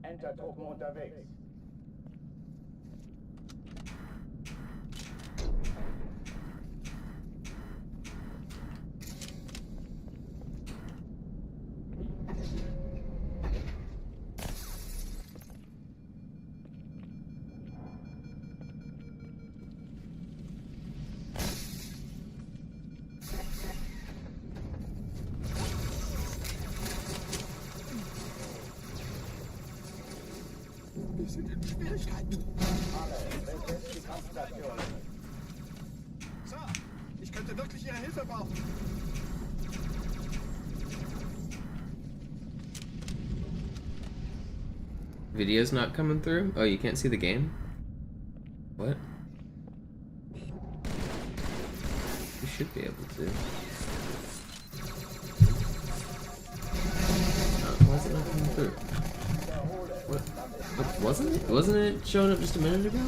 Entertruppen unterwegs. Wir sind in Schwierigkeiten. Die Kampfstation. Sir, ich könnte wirklich Ihre Hilfe brauchen. Video's not coming through? Oh, you can't see the game? What? You should be able to. Why is it not coming through? What wasn't it? Wasn't it showing up just a minute ago?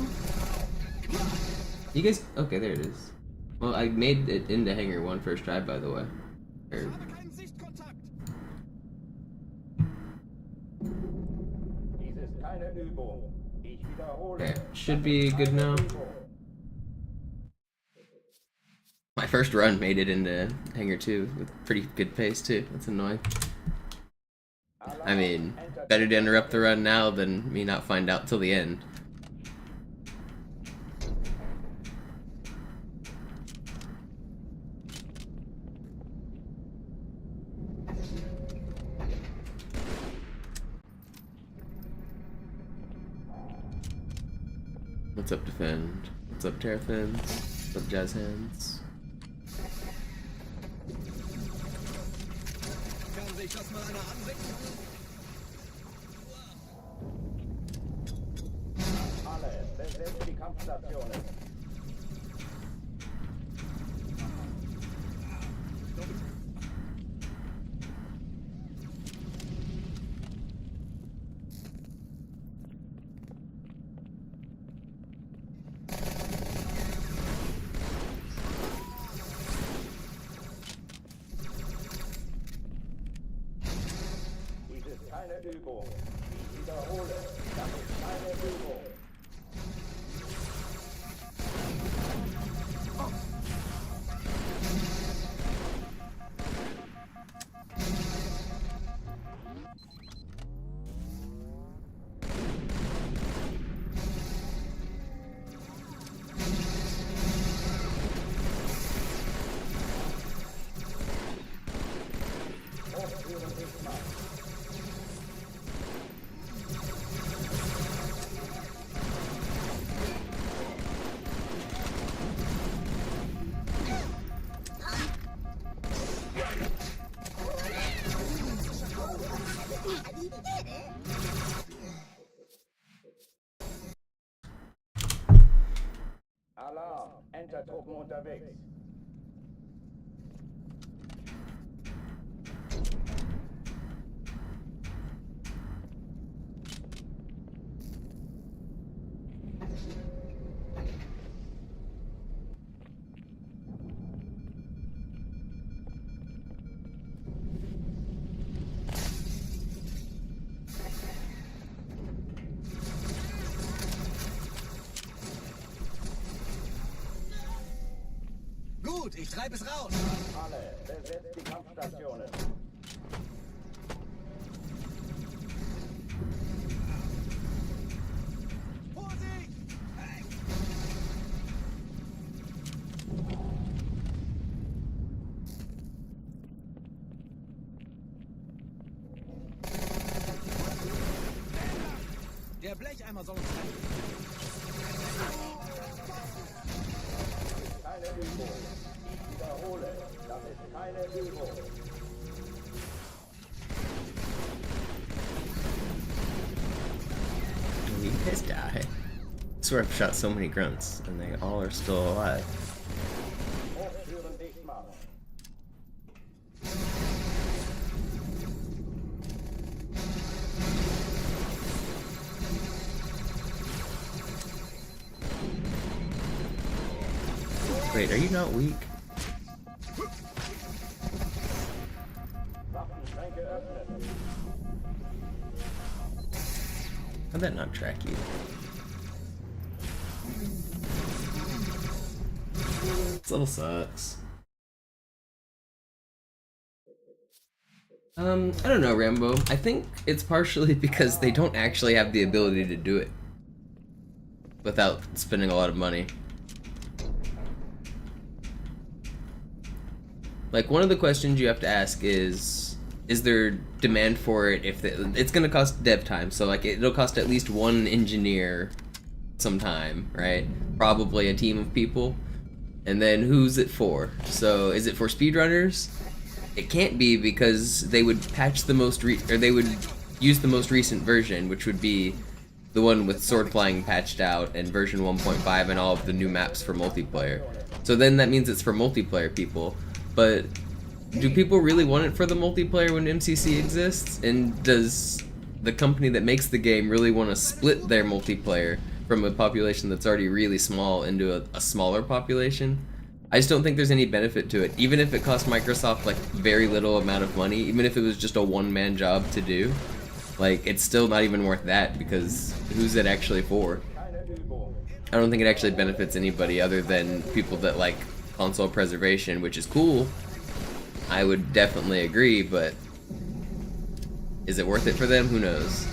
You guys, okay, there it is. Well, I made it into Hangar 1 first try, by the way. Or, okay, should be good now. My first run made it into Hangar 2 with pretty good pace too. That's annoying. I mean, better to interrupt the run now than me not find out till the end. What's up, Defend? What's up, Terrafins? What's up, Jazz Hands? Alle, besetzt die Kampfstationen. Keine Übung. Ich wiederhole, das ist keine Übung. Alarm, Entertruppen unterwegs. Gut, ich treibe es raus. Alle, besetzt die Kampfstationen. Vorsicht! Hey! Der Blecheimer soll uns helfen. Keine Übung. Ich wiederhole, das ist keine Übung. You guys die. I swear I've shot so many grunts, and they all are still alive. Hochführen dicht machen. Wait, are you not weak? Waffenschränke öffnen. How'd that not track you? This level sucks. I don't know, Rambo. I think it's partially because they don't actually have the ability to do it without spending a lot of money. Like, one of the questions you have to ask is there demand for it? If it's gonna cost dev time, so like it'll cost at least one engineer some time, right? Probably a team of people. And then who's it for? So is it for speedrunners? It can't be, because they would patch the most they would use the most recent version, which would be the one with sword flying patched out and version 1.5 and all of the new maps for multiplayer. So then that means it's for multiplayer people. But do people really want it for the multiplayer when MCC exists? And does the company that makes the game really want to split their multiplayer from a population that's already really small into a smaller population? I just don't think there's any benefit to it. Even if it cost Microsoft like very little amount of money, even if it was just a one-man job to do, like, it's still not even worth that, because who's it actually for? I don't think it actually benefits anybody other than people that like console preservation, which is cool. I would definitely agree, but is it worth it for them? Who knows?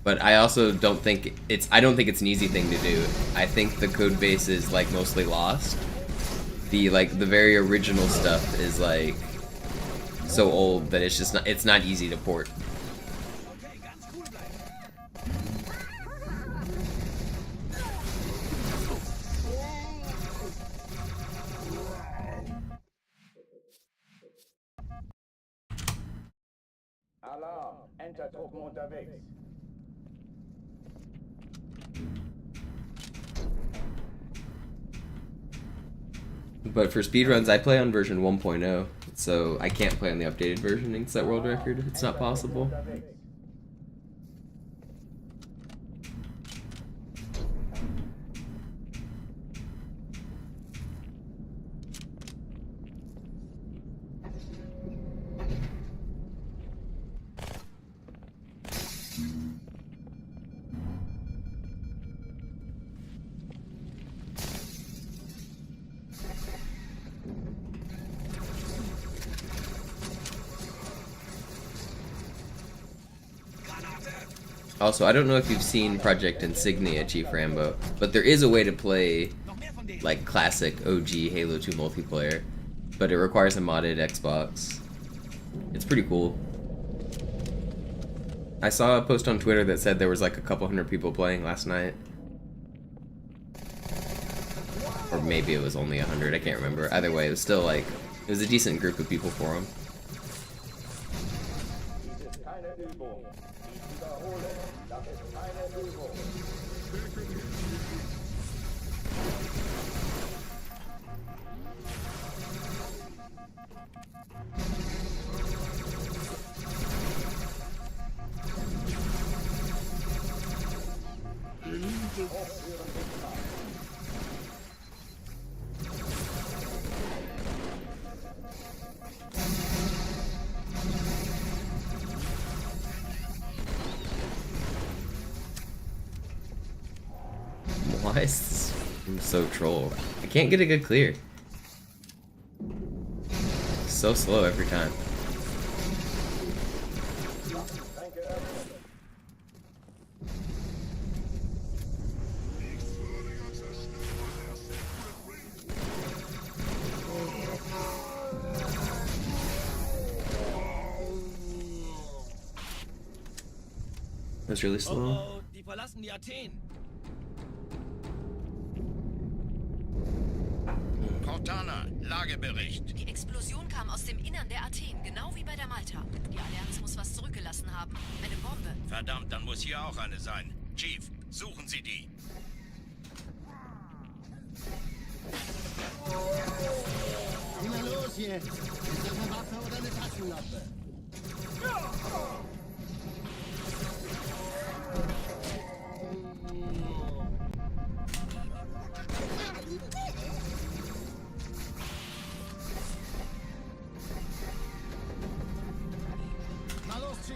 But I also don't think it's an easy thing to do. I think the code base is like mostly lost. The very original stuff is like so old that it's not easy to port. Alarm, Entertruppen unterwegs. But for speedruns, I play on version 1.0, so I can't play on the updated version and set world record. It's not possible. Also, I don't know if you've seen Project Insignia, Chief Rambo, but there is a way to play like classic OG Halo 2 multiplayer, but it requires a modded Xbox. It's pretty cool. I saw a post on Twitter that said there was like a couple hundred people playing last night. Or maybe it was only 100, I can't remember. Either way, it was still like, it was a decent group of people for them. Why is this so troll? I can't get a good clear. So slow every time. That's really slow. Die verlassen die Athen. Cortana, Lagebericht. Die Explosion kam aus dem Innern der Athen, genau wie bei der Malta. Die Allianz muss was zurückgelassen haben. Eine Bombe. Verdammt, dann muss hier auch eine sein. Chief, suchen Sie die. Na los jetzt! Ist das eine Waffe oder eine Taschenlampe?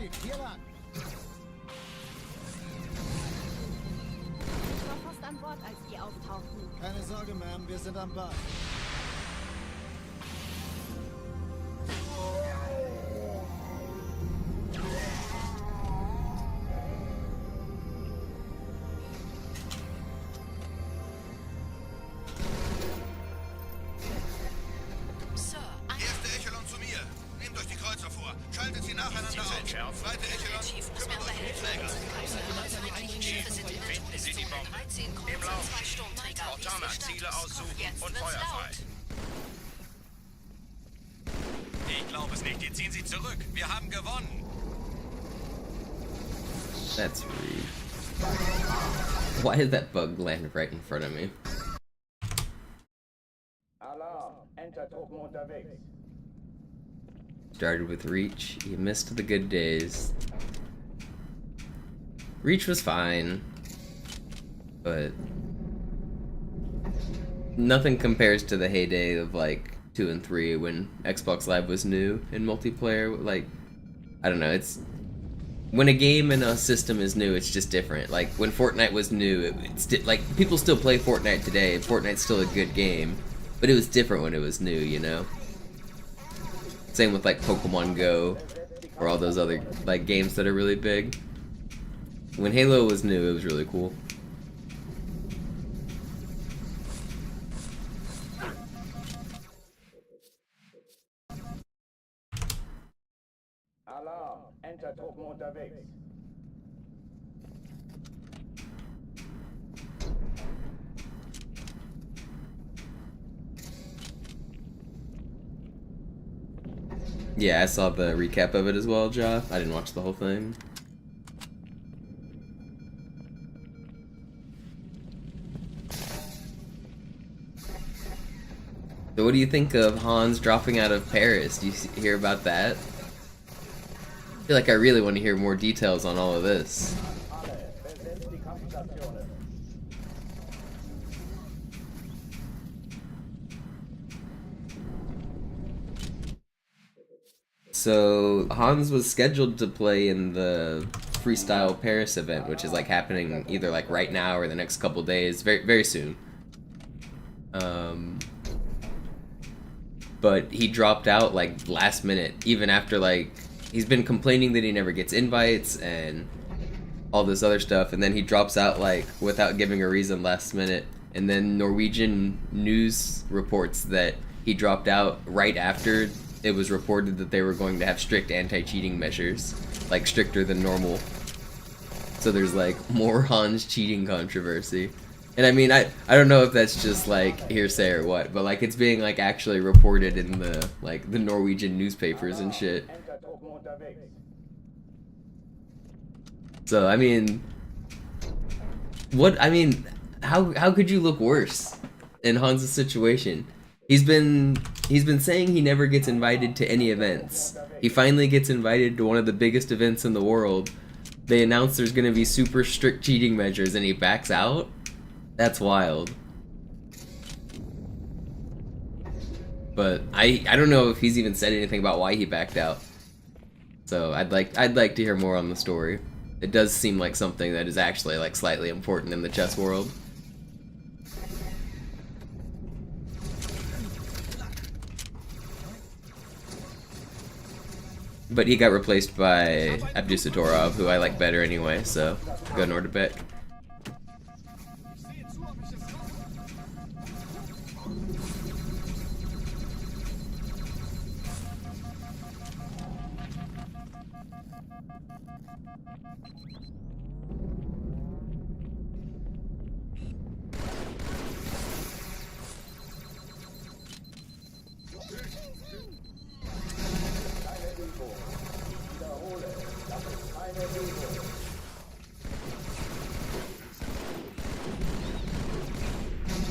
Okay, hier lang. Ich war fast an Bord, als die auftauchten. Keine Sorge, Ma'am, wir sind am Bad. Sir, Erste Echelon zu mir. Nehmt euch die Kreuzer vor. Schaltet sie nacheinander auf. Zweite der Echelon, Chief muss mir kümmert euch um die helfen. Träger. Unsere feindlichen Schiffe sind in der Todeszone. 13 Kreuzer, 2 Sturmträger. Wie ist Ihr Ziele Status? aussuchen Jetzt und wird's Feuer frei. laut. Ich glaube es nicht. Die ziehen sie zurück. Wir haben gewonnen. That's rude. Why did that bug land right in front of me? Alarm, Enter-Truppen unterwegs. Started with Reach. You missed the good days. Reach was fine, but nothing compares to the heyday of like 2 and 3 when Xbox Live was new in multiplayer. Like, I don't know, it's when a game and a system is new, it's just different. Like when Fortnite was new, like people still play Fortnite today. Fortnite's still a good game, but it was different when it was new, you know? Same with like Pokemon Go or all those other like games that are really big. When Halo was new, it was really cool. Alarm, Enter-Truppen unterwegs. Yeah, I saw the recap of it as well, Ja. I didn't watch the whole thing. So what do you think of Hans dropping out of Paris? Do you hear about that? I feel like I really want to hear more details on all of this. Alle, besetzt die Kampfstationen. So Hans was scheduled to play in the Freestyle Paris event, which is like happening either like right now or the next couple days, very soon. But he dropped out like last minute, even after like he's been complaining that he never gets invites and all this other stuff, and then he drops out like without giving a reason last minute, and then Norwegian news reports that he dropped out right after it was reported that they were going to have strict anti-cheating measures, like stricter than normal. So there's like more Hans cheating controversy. And I mean, I don't know if that's just like hearsay or what, but like it's being like actually reported in the like the Norwegian newspapers and shit. Enter-Truppen unterwegs. So I mean, how could you look worse in Hans' situation? He's been saying he never gets invited to any events. He finally gets invited to one of the biggest events in the world. They announce there's gonna be super strict cheating measures and he backs out? That's wild. But I don't know if he's even said anything about why he backed out. So I'd like to hear more on the story. It does seem like something that is actually like slightly important in the chess world. But he got replaced by Abdusatorov, who I like better anyway, so go Nordebek. Ich sehe zu, ob ich es schaffe. Keine Übung. Ich wiederhole, das ist keine Übung.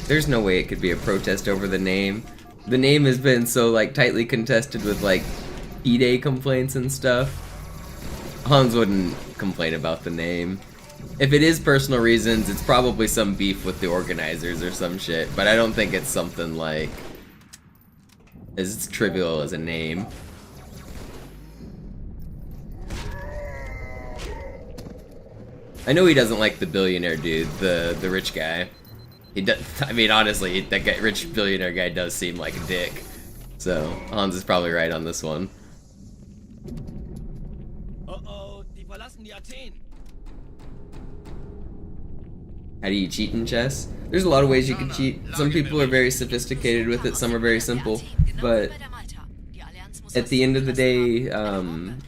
There's no way it could be a protest over the name. The name has been so like tightly contested with like E-Day complaints and stuff. Hans wouldn't complain about the name. If it is personal reasons, it's probably some beef with the organizers or some shit, but I don't think it's something like as trivial as a name. I know he doesn't like the billionaire dude, the rich guy. He does. I mean, honestly, that guy, rich billionaire guy, does seem like a dick. So Hans is probably right on this one. Oh, die verlassen die Athen. How do you cheat in chess? There's a lot of ways you can cheat. Some people are very sophisticated with it, some are very simple. But at the end of the day,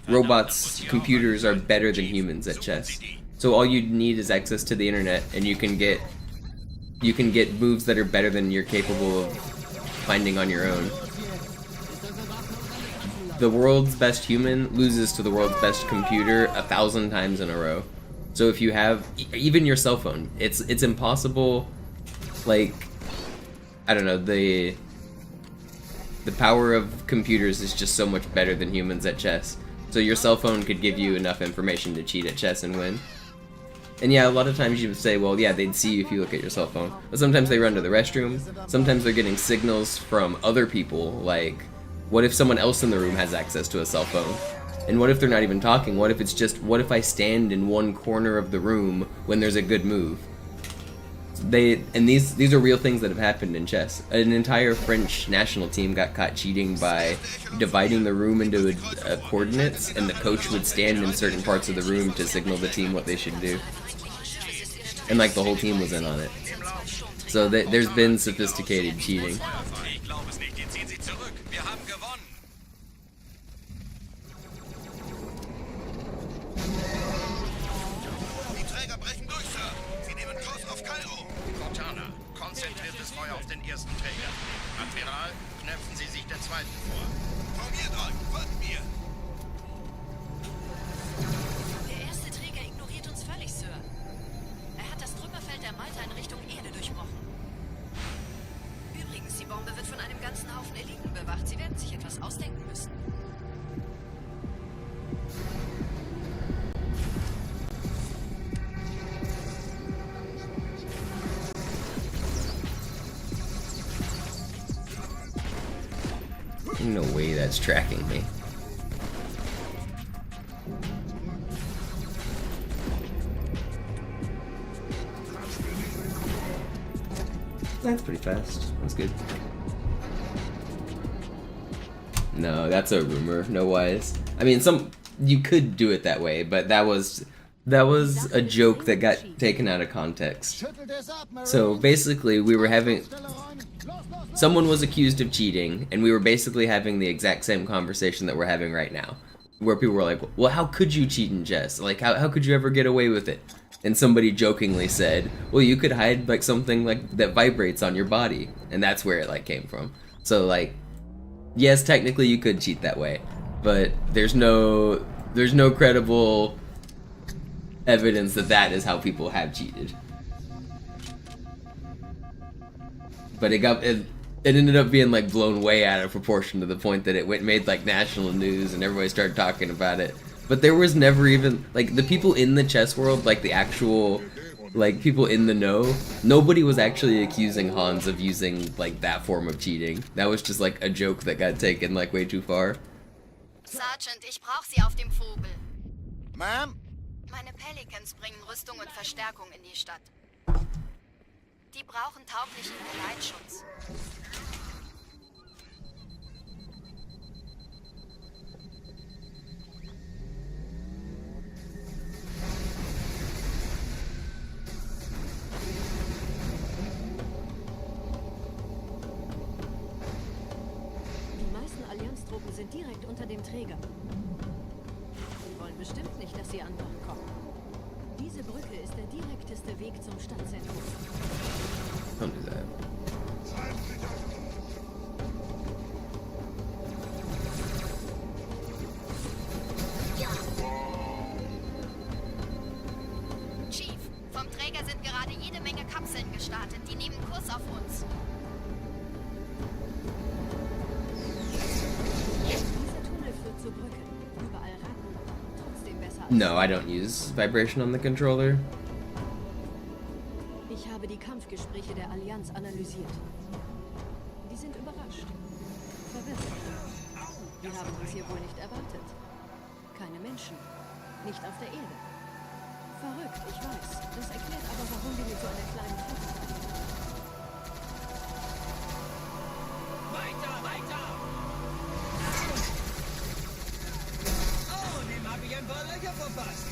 robots, computers are better than humans at chess. So all you need is access to the internet, and you can get moves that are better than you're capable of finding on your own. The world's best human loses to the world's best computer 1,000 times in a row. So if you have even your cell phone, it's impossible. Like, I don't know, the power of computers is just so much better than humans at chess. So your cell phone could give you enough information to cheat at chess and win. And yeah, a lot of times you would say, well, yeah, they'd see you if you look at your cell phone. But sometimes they run to the restroom. Sometimes they're getting signals from other people. Like, what if someone else in the room has access to a cell phone? And what if they're not even talking? What if it's just, what if I stand in one corner of the room when there's a good move? These are real things that have happened in chess. An entire French national team got caught cheating by dividing the room into coordinates, and the coach would stand in certain parts of the room to signal the team what they should do. And like the whole team was in on it. So there's been sophisticated cheating. Ich glaube es nicht. Die ziehen sie zurück. Wir haben gewonnen. Die Träger brechen durch, Sir. Sie nehmen Kurs auf Kairo. Cortana, konzentriertes Feuer auf den ersten Träger. Admiral, knöpfen Sie sich den zweiten vor. Formiert euch, folgt mir. Der erste Träger ignoriert uns völlig, Sir. Er hat das Trümmerfeld der Malta in Richtung Erde durchbrochen. Übrigens, die Bombe wird von einem ganzen Haufen Eliten bewacht. Sie werden sich etwas ausdenken müssen. No way that's tracking me. That's pretty fast. That's good. No, that's a rumor. No wise. I mean, you could do it that way, but that was a joke that got taken out of context. So basically, we were having. Someone was accused of cheating, and we were basically having the exact same conversation that we're having right now. Where people were like, well, how could you cheat in chess? Like, how could you ever get away with it? And somebody jokingly said, well, you could hide, like, something, like, that vibrates on your body. And that's where it, like, came from. So, like, yes, technically you could cheat that way. But there's no credible evidence that is how people have cheated. But it ended up being like blown way out of proportion to the point that it made like national news and everybody started talking about it. But there was never even like the people in the chess world, like the actual like people in the know, nobody was actually accusing Hans of using like that form of cheating. That was just like a joke that got taken like way too far. Sergeant, ich brauche Sie auf dem Vogel. Ma'am? Meine Pelicans bringen Rüstung und Verstärkung in die Stadt. Die brauchen tauglichen Geleitschutz. Die meisten Allianztruppen sind direkt unter dem Träger. Sie wollen bestimmt nicht, dass sie an Bord kommen. Diese Brücke ist der direkteste Weg zum Stadtzentrum. Don't do that. Chief, vom Träger sind gerade jede Menge Kapseln gestartet. Die nehmen Kurs auf uns. Dieser Tunnel führt zur Brücke. Überall Ratten. Trotzdem besser als... No, I don't use vibration on the controller. Ich habe die Kampfgespräche der Allianz analysiert. Die sind überrascht. Verwirrt. Wir haben uns hier wohl nicht erwartet. Keine Menschen. Nicht auf der Erde. Verrückt, ich weiß. Das erklärt aber, warum wir mit so einer kleinen Flotte kommen. Weiter, weiter! Oh, dem habe ich ein paar Löcher verpasst.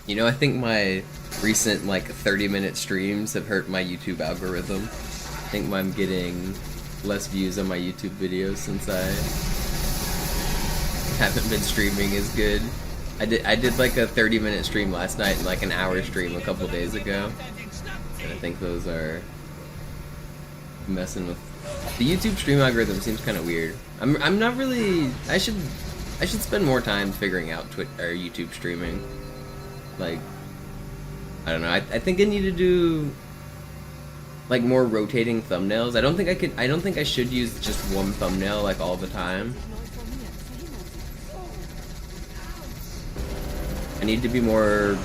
You know, I think my recent like 30-minute streams have hurt my YouTube algorithm. I think I'm getting less views on my YouTube videos since I haven't been streaming as good. I did like a 30-minute stream last night and like an hour stream a couple days ago. And I think those are messing with the YouTube stream algorithm. Seems kind of weird. I'm not really. I should spend more time figuring out YouTube streaming. Like, I don't know. I think I need to do like more rotating thumbnails. I don't think I should use just one thumbnail like all the time. I need to be more.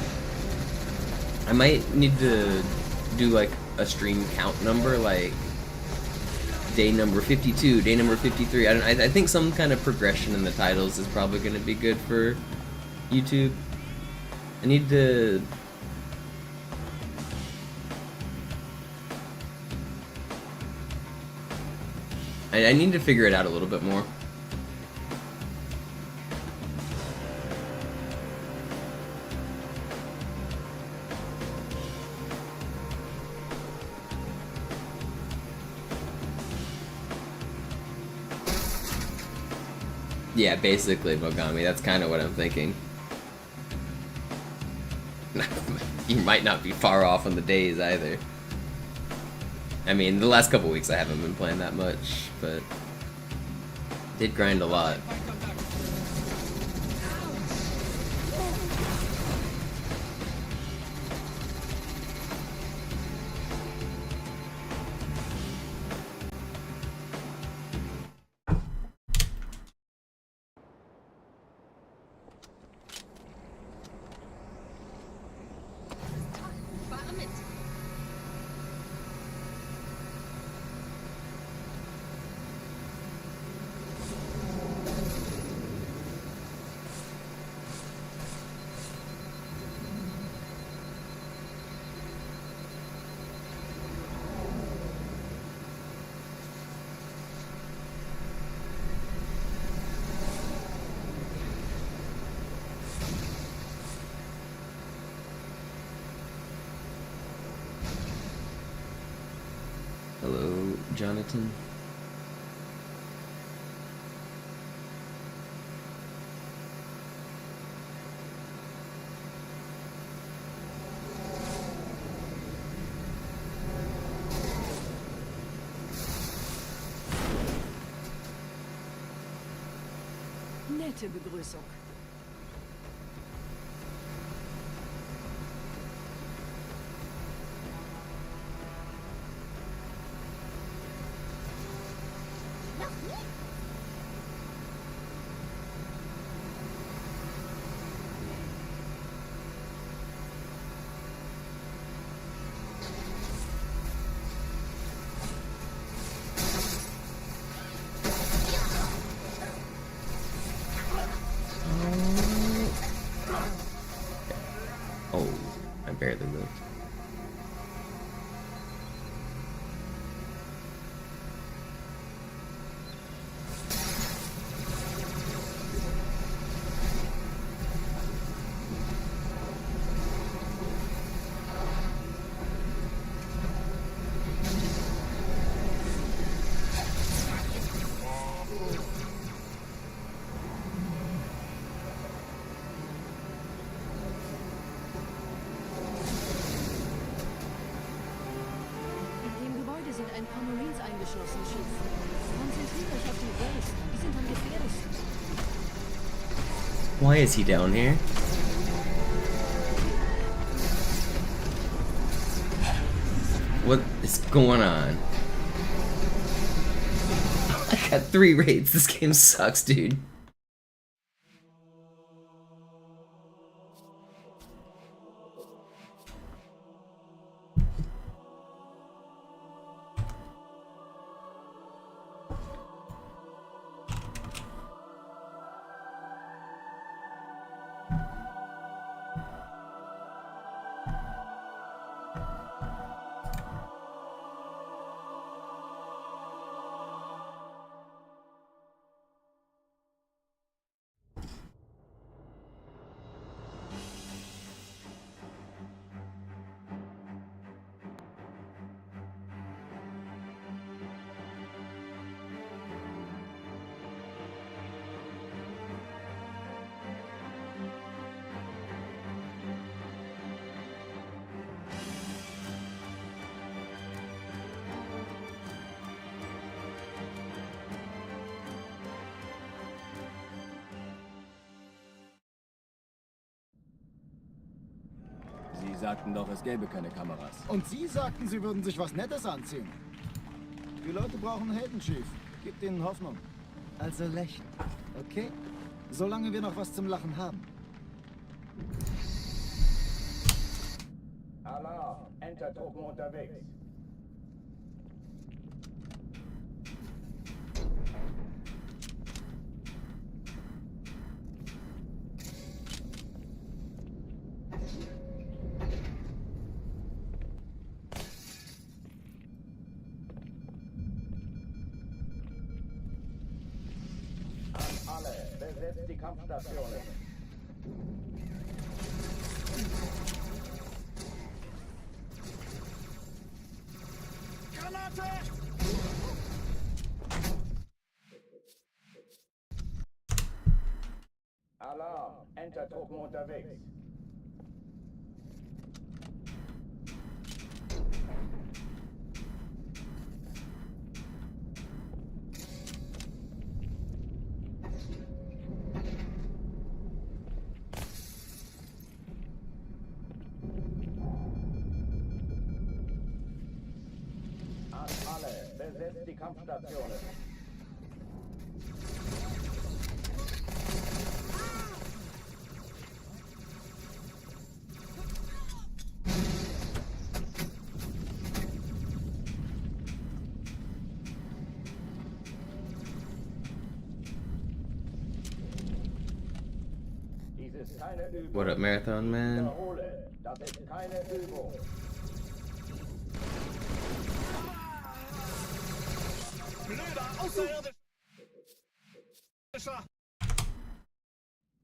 I might need to do like a stream count number, like day number 52, day number 53. I think some kind of progression in the titles is probably going to be good for YouTube. I need to. I need to figure it out a little bit more. Yeah, basically, Mogami. That's kind of what I'm thinking. You might not be far off on the days either. I mean, the last couple weeks I haven't been playing that much, but did grind a lot. Fahre mit. Hello, Jonathan. Nette Begrüßung. Oh, I barely moved. In dem Gebäude sind ein paar Marines eingeschlossen, Chief. Konzentriert euch auf die Base. Die sind am gefährlichsten. Why is he down here? What is going on? I got 3 raids. This game sucks, dude. sagten doch, es gäbe keine Kameras. Und Sie sagten, Sie würden sich was Nettes anziehen. Die Leute brauchen Helden, Chief. Gebt ihnen Hoffnung. Also lächeln, okay? Solange wir noch was zum Lachen haben. Alarm, Enter-Truppen unterwegs. An alle, besetzt die Kampfstationen. Alarm, Enter-Truppen unterwegs. An alle, besetzt die Kampfstationen. Dies ist keine Übung. What up, Marathon Man? Wiederhole, das ist keine Übung. Blöder Außerirdischer!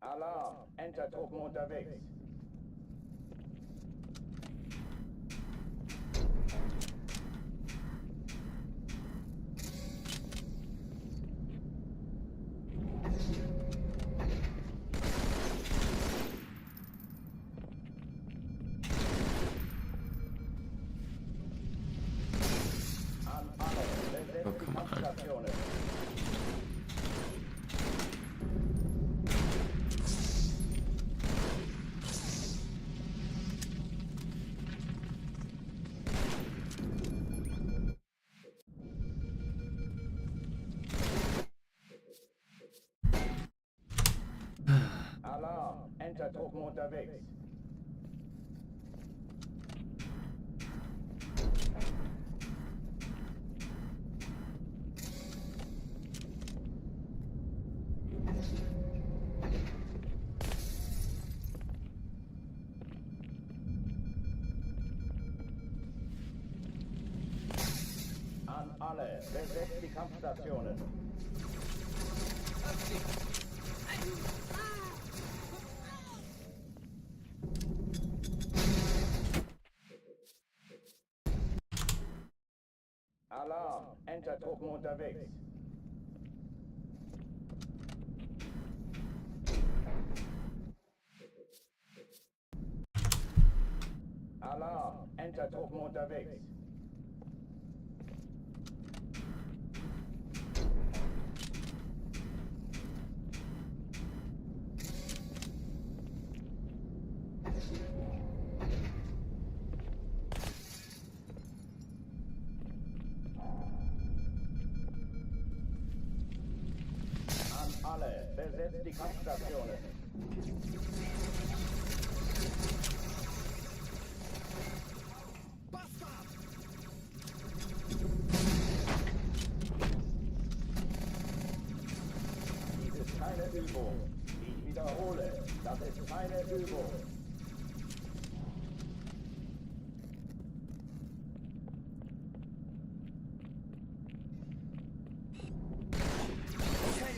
Alarm, Enter-Truppen unterwegs. An alle, besetzt Oh, die come on. Kampfstationen. Alarm, Enter-Truppen unterwegs. An alle, besetzt die Kampfstationen. Alarm, Enter-Truppen unterwegs. Alarm, Enter-Truppen unterwegs. An alle, besetzt die Kampfstationen. Dies ist keine Übung. Ich wiederhole, das ist keine Übung.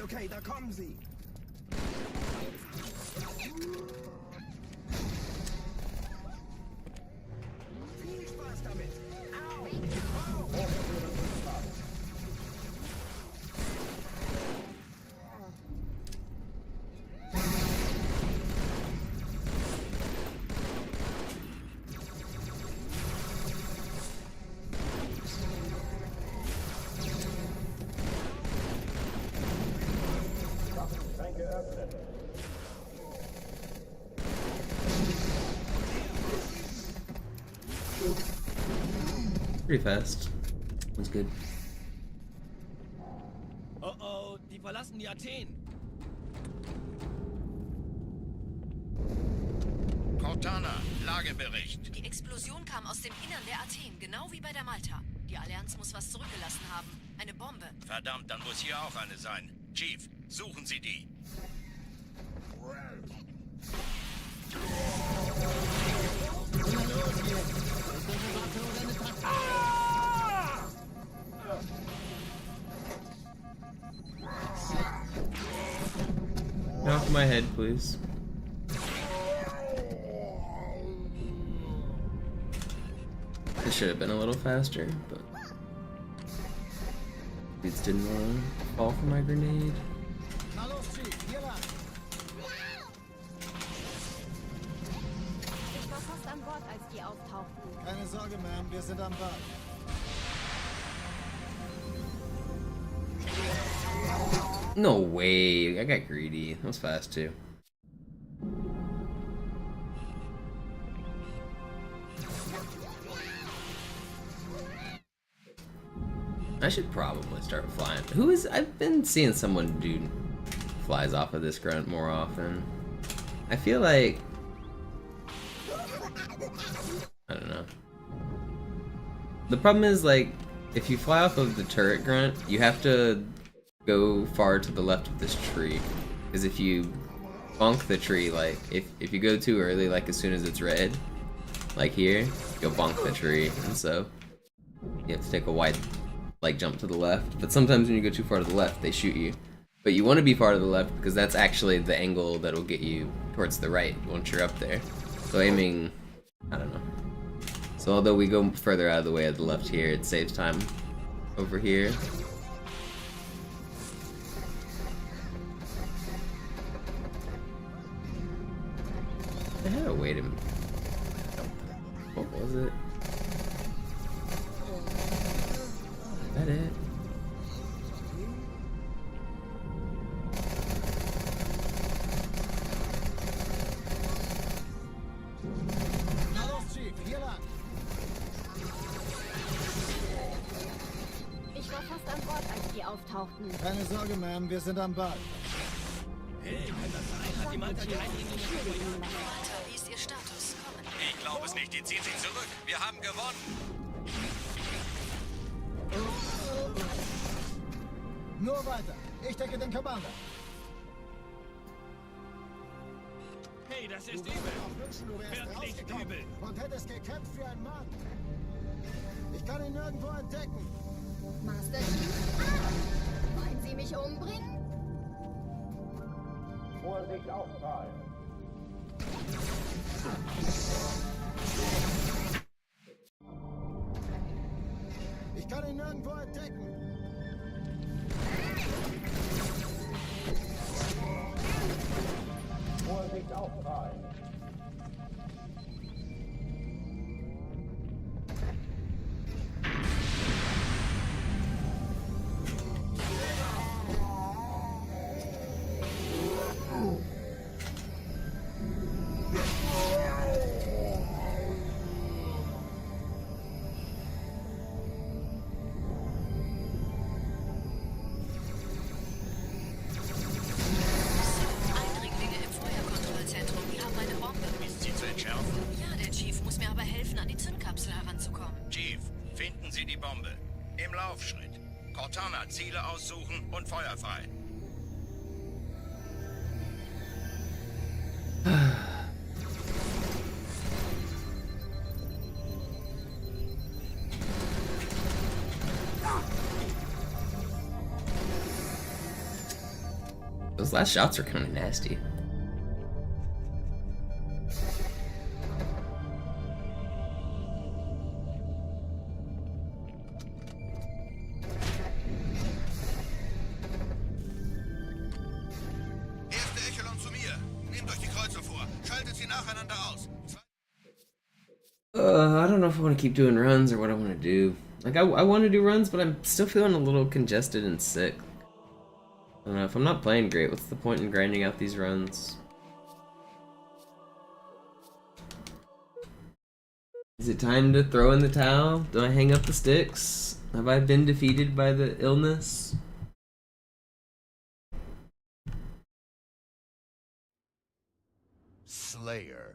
Okay, da kommen sie. Viel Spaß damit. Pretty fast. That's good. Oh oh, die verlassen die Athen. Cortana, Lagebericht. Die Explosion kam aus dem Innern der Athen, genau wie bei der Malta. Die Allianz muss was zurückgelassen haben. Eine Bombe. Verdammt, dann muss hier auch eine sein. Chief, suchen Sie die. Knock my head, please. This should have been a little faster, but dudes didn't want to fall for my grenade. Na los, Chief, hier lang. Ich war fast an Bord, als die auftauchten. Keine Sorge, Ma'am, wir sind am Ball. No way, I got greedy. That was fast too. I should probably start flying. I've been seeing someone do flies off of this grunt more often. I feel like, I don't know. The problem is, like, if you fly off of the turret grunt, you have to go far to the left of this tree. Because if you bonk the tree, like, if you go too early, like as soon as it's red, like here, you'll bonk the tree. And so, you have to take a wide, like, jump to the left. But sometimes when you go too far to the left, they shoot you. But you want to be far to the left because that's actually the angle that'll get you towards the right once you're up there. So aiming, I don't know. So although we go further out of the way of the left here, it saves time over here. I had a way to... What was it? Is that it? Na los, Chief, hier lang. Ich war fast an Bord, als die auftauchten. Keine Sorge, Ma'am, wir sind am Ball. Hey, kann das sein? Hat die Malta die Eindringlinge? Malta, wie ist Ihr Status? Kommen. Ich glaube es nicht, die ziehen sich zurück. Wir haben gewonnen. Nur weiter. Ich decke den Commander. Hey, das ist Du übel. wirst auch wünschen, du wärst Wirklich rausgekommen übel. und hättest gekämpft wie ein Mann. Ich kann ihn nirgendwo entdecken. Master Chief? Ah! Wollen Sie mich umbringen? Vorsicht auffallen. Ich kann ihn nirgendwo entdecken. Vorsicht auffallen. Eindringlinge im Feuerkontrollzentrum, die haben eine Bombe. Ist sie zu entschärfen? Ja, der Chief muss mir aber helfen, an die Zündkapsel heranzukommen. Chief, finden Sie die Bombe. Im Laufschritt. Cortana, Ziele aussuchen und Feuer frei. Those last shots are kind of nasty. Erste Echelon zu mir. Nehmt euch die Kreuzer vor. Schaltet sie nacheinander aus. I don't know if I want to keep doing runs or what I want to do. Like, I want to do runs, but I'm still feeling a little congested and sick. I don't know, if I'm not playing great, what's the point in grinding out these runs? Is it time to throw in the towel? Do I hang up the sticks? Have I been defeated by the illness? Slayer.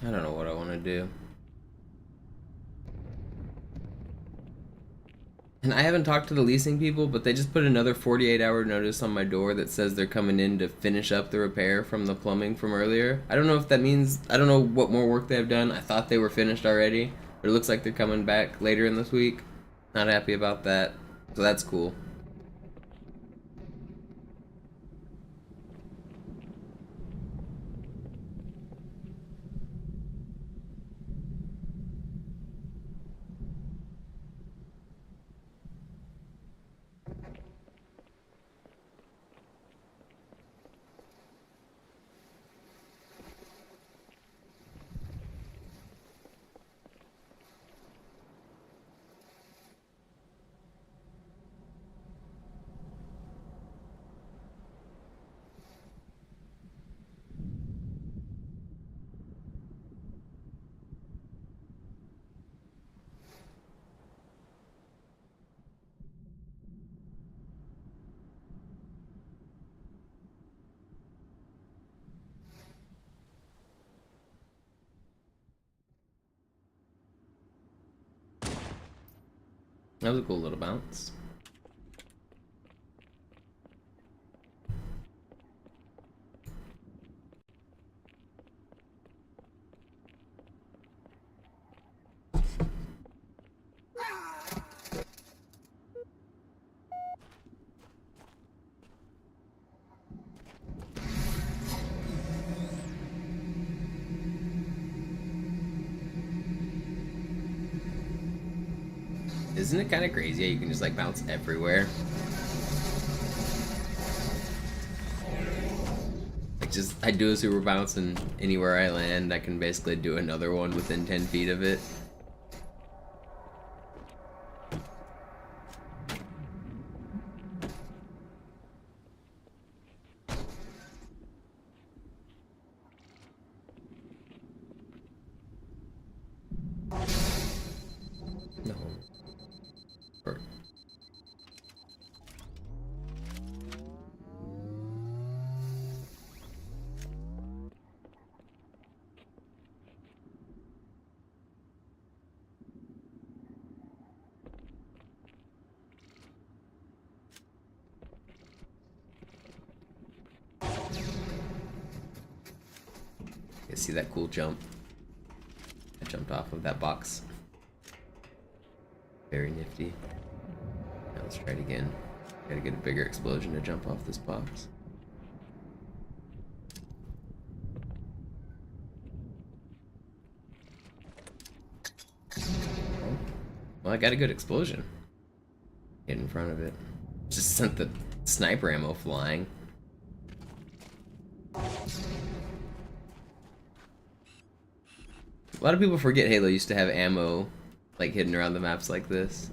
I don't know what I want to do. And I haven't talked to the leasing people, but they just put another 48-hour notice on my door that says they're coming in to finish up the repair from the plumbing from earlier. I don't know if that means, I don't know what more work they've done. I thought they were finished already, but it looks like they're coming back later in this week. Not happy about that, so that's cool. That was a cool little bounce. Isn't it kind of crazy how you can just like bounce everywhere? Like just, I do a super bounce and anywhere I land, I can basically do another one within 10 feet of it. No. Or you see that cool jump? I jumped off of that box. Very nifty. Now let's try it again. Gotta get a bigger explosion to jump off this box. Well, I got a good explosion. Get in front of it. Just sent the sniper ammo flying. A lot of people forget Halo used to have ammo like hidden around the maps like this.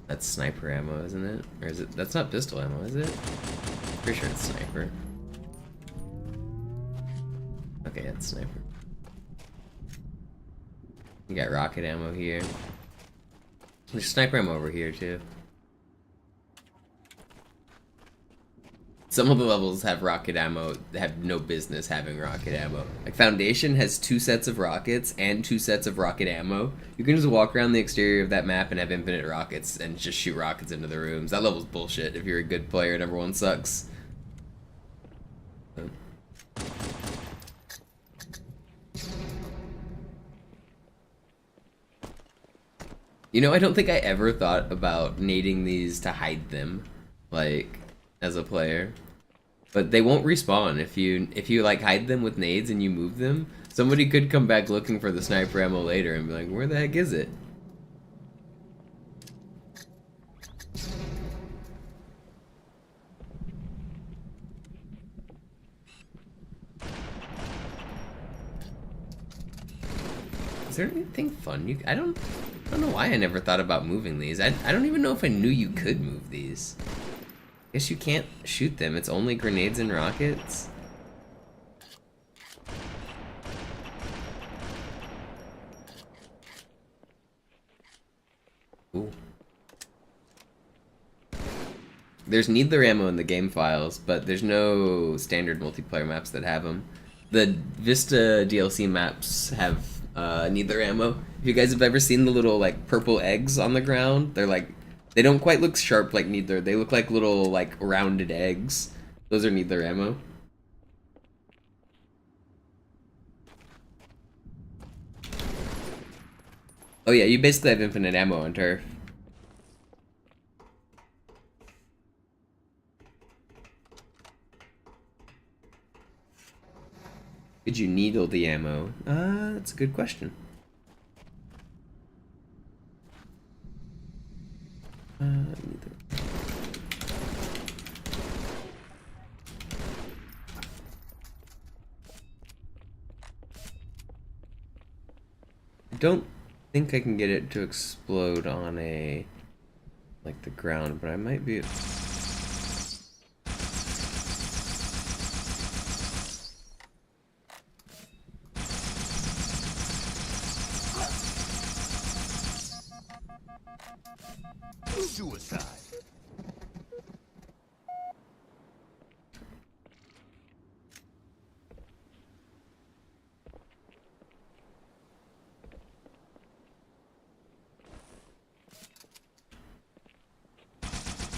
That's sniper ammo, isn't it? Or is it? That's not pistol ammo, is it? Pretty sure it's sniper. Okay, it's sniper. You got rocket ammo here. There's sniper ammo over here too. Some of the levels have rocket ammo that have no business having rocket ammo. Like Foundation has 2 sets of rockets and 2 sets of rocket ammo. You can just walk around the exterior of that map and have infinite rockets and just shoot rockets into the rooms. That level's bullshit if you're a good player and everyone sucks. You know, I don't think I ever thought about nading these to hide them, like, as a player. But they won't respawn if you like hide them with nades and you move them. Somebody could come back looking for the sniper ammo later and be like, where the heck is it? Is there anything fun I don't know why I never thought about moving these. I don't even know if I knew you could move these. Guess you can't shoot them. It's only grenades and rockets. Ooh. There's neither ammo in the game files, but there's no standard multiplayer maps that have them. The Vista DLC maps have neither ammo. If you guys have ever seen the little like purple eggs on the ground, they're like, they don't quite look sharp like neither. They look like little like rounded eggs. Those are neither ammo. Oh yeah, you basically have infinite ammo on turf. Could you needle the ammo? That's a good question. Neither. I don't think I can get it to explode on a, like the ground, but I might be. Suicide.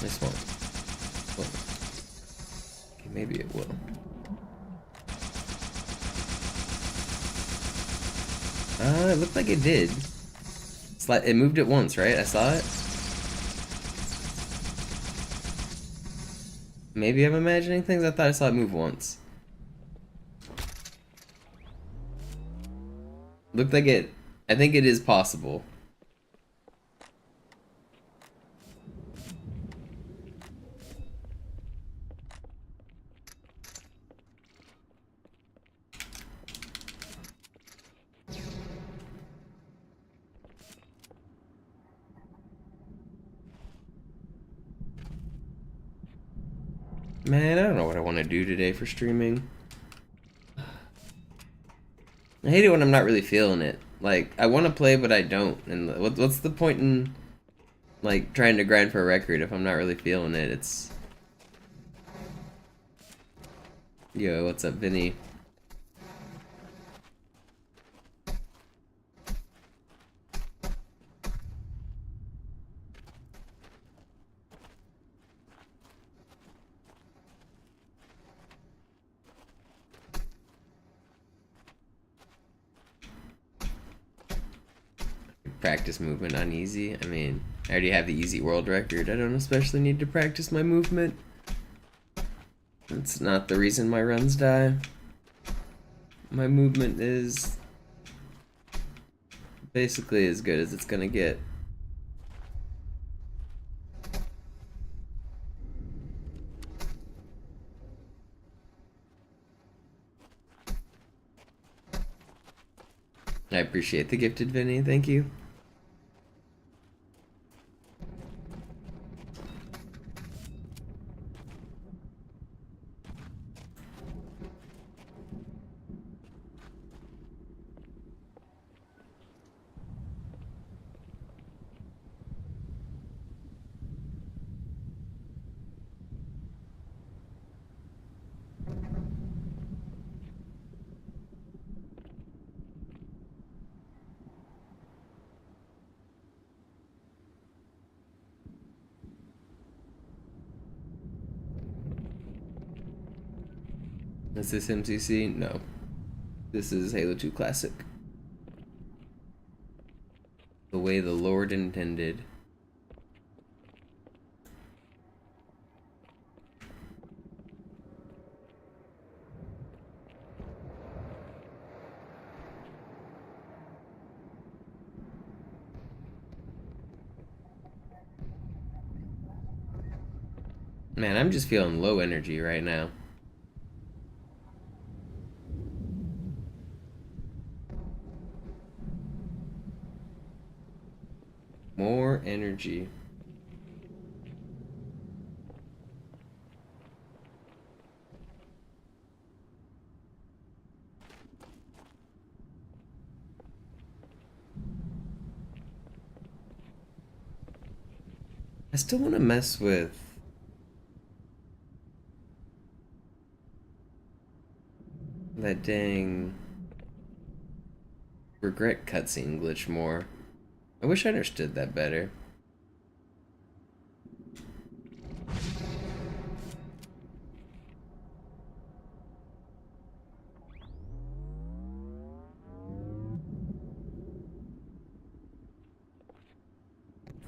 This won't. Okay, maybe it will. It looked like it did. It moved it once, right? I saw it. Maybe I'm imagining things. I thought I saw it move once. Looked like it. I think it is possible. Man, I don't know what I want to do today for streaming. I hate it when I'm not really feeling it. Like, I want to play, but I don't. And what's the point in, like, trying to grind for a record if I'm not really feeling it? It's... Yo, what's up, Vinny? Practice movement on easy. I mean, I already have the easy world record. I don't especially need to practice my movement. That's not the reason my runs die. My movement is basically as good as it's gonna get. I appreciate the gifted Vinny, thank you. Is this MCC? No. This is Halo 2 Classic. The way the Lord intended. Man, I'm just feeling low energy right now. More energy. I still want to mess with that dang regret cutscene glitch more. I wish I understood that better.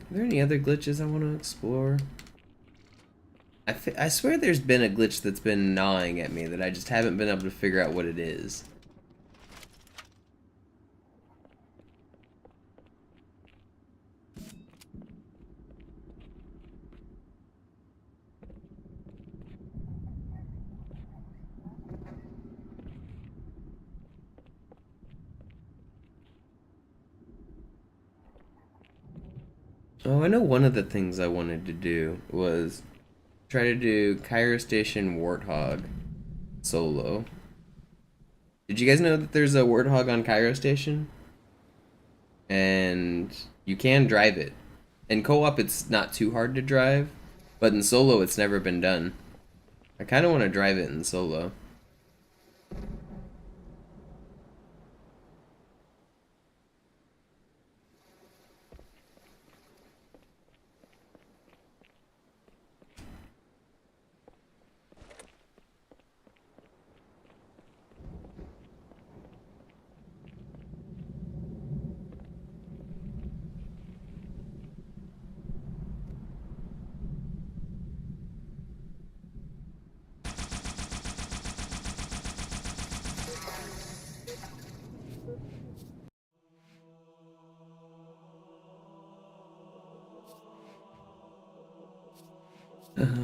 Are there any other glitches I want to explore? I swear there's been a glitch that's been gnawing at me that I just haven't been able to figure out what it is. Oh, I know one of the things I wanted to do was try to do Cairo Station Warthog solo. Did you guys know that there's a Warthog on Cairo Station? And you can drive it. In co-op it's not too hard to drive, but in solo it's never been done. I kind of want to drive it in solo.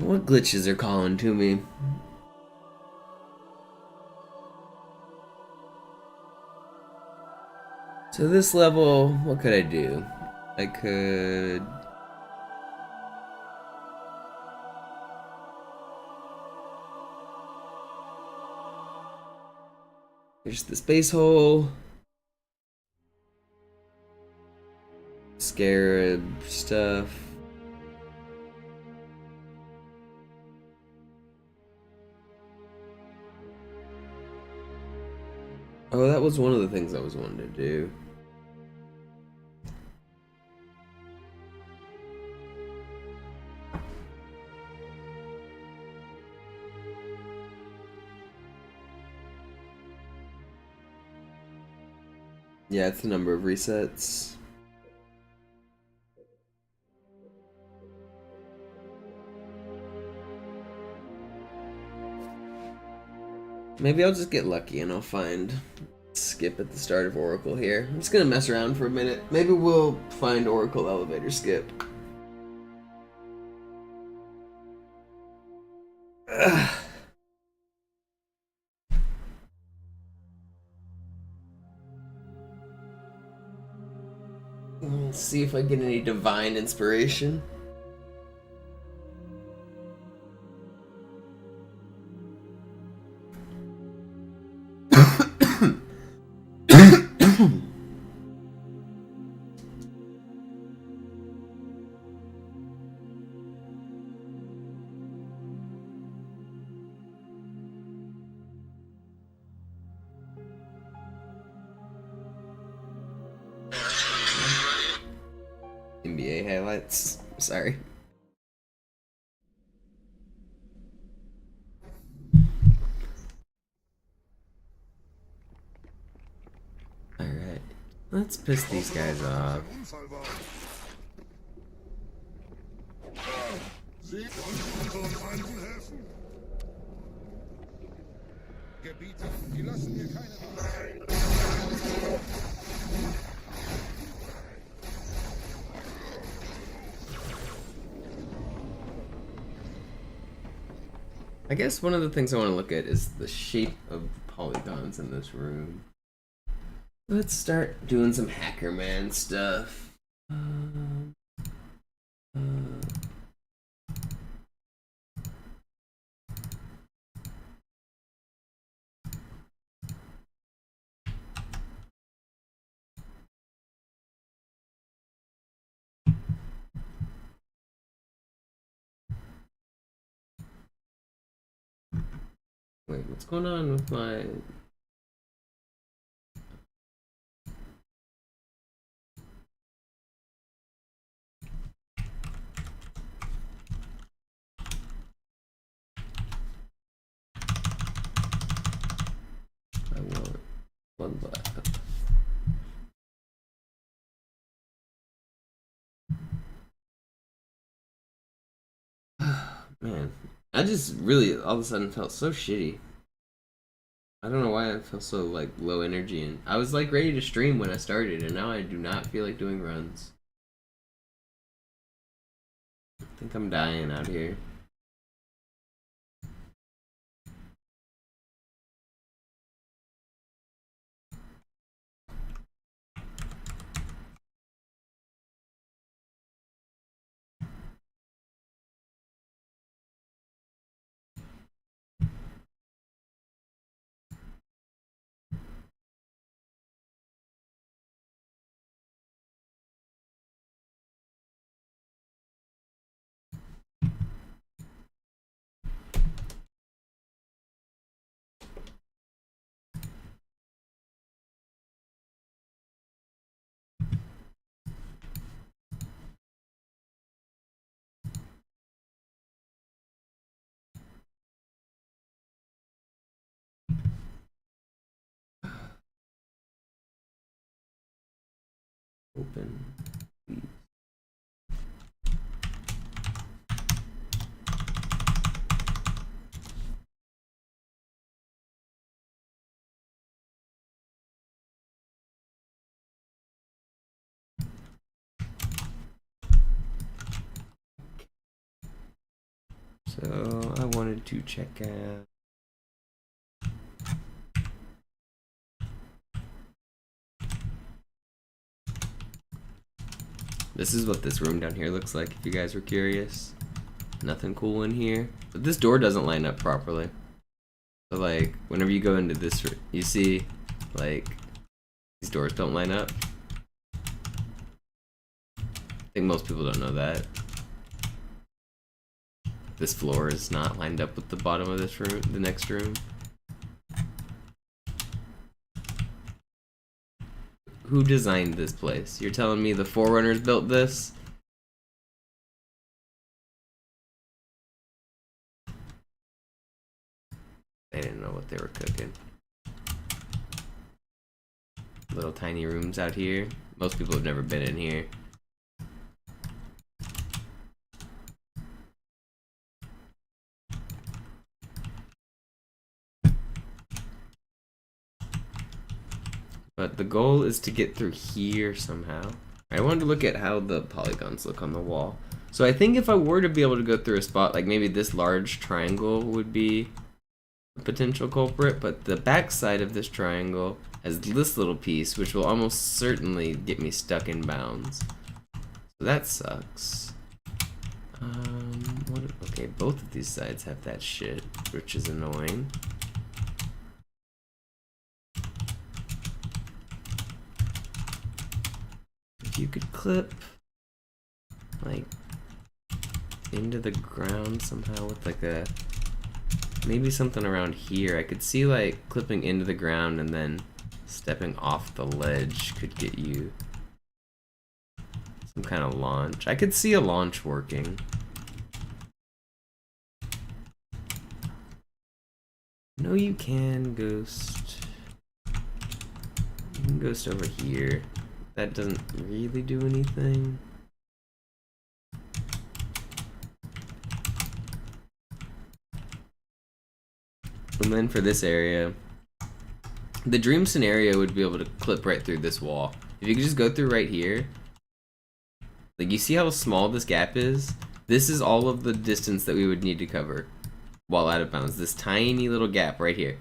What glitches are calling to me? So this level, what could I do? I could... Here's the space hole. Scarab stuff. Oh, that was one of the things I was wanting to do. Yeah, it's the number of resets. Maybe I'll just get lucky and I'll find skip at the start of Oracle here. I'm just gonna mess around for a minute. Maybe we'll find Oracle elevator skip. Ugh. Let's see if I get any divine inspiration. NBA highlights. Sorry. Alright. Let's piss these guys off. I guess one of the things I want to look at is the shape of polygons in this room. Let's start doing some Hacker Man stuff. Wait, what's going on with my... I want one black. Man, I just really all of a sudden felt so shitty. I don't know why I feel so like low energy, and I was like ready to stream when I started, and now I do not feel like doing runs. I think I'm dying out here. Open. So I wanted to check out. This is what this room down here looks like, if you guys were curious. Nothing cool in here. But this door doesn't line up properly. So like, whenever you go into this, you see Like, these doors don't line up. I think most people don't know that. This floor is not lined up with the bottom of this room, the next room. Who designed this place? You're telling me the Forerunners built this? They didn't know what they were cooking. Little tiny rooms out here. Most people have never been in here. But the goal is to get through here somehow. I wanted to look at how the polygons look on the wall. So I think if I were to be able to go through a spot, like maybe this large triangle would be a potential culprit, but the back side of this triangle has this little piece, which will almost certainly get me stuck in bounds. So that sucks. Okay, both of these sides have that shit, which is annoying. If you could clip, like, into the ground somehow with like a, maybe something around here. I could see like clipping into the ground and then stepping off the ledge could get you some kind of launch. I could see a launch working. No, you can, Ghost. You can Ghost over here. That doesn't really do anything. And then for this area, the dream scenario would be able to clip right through this wall. If you could just go through right here, like you see how small this gap is? This is all of the distance that we would need to cover while out of bounds. This tiny little gap right here.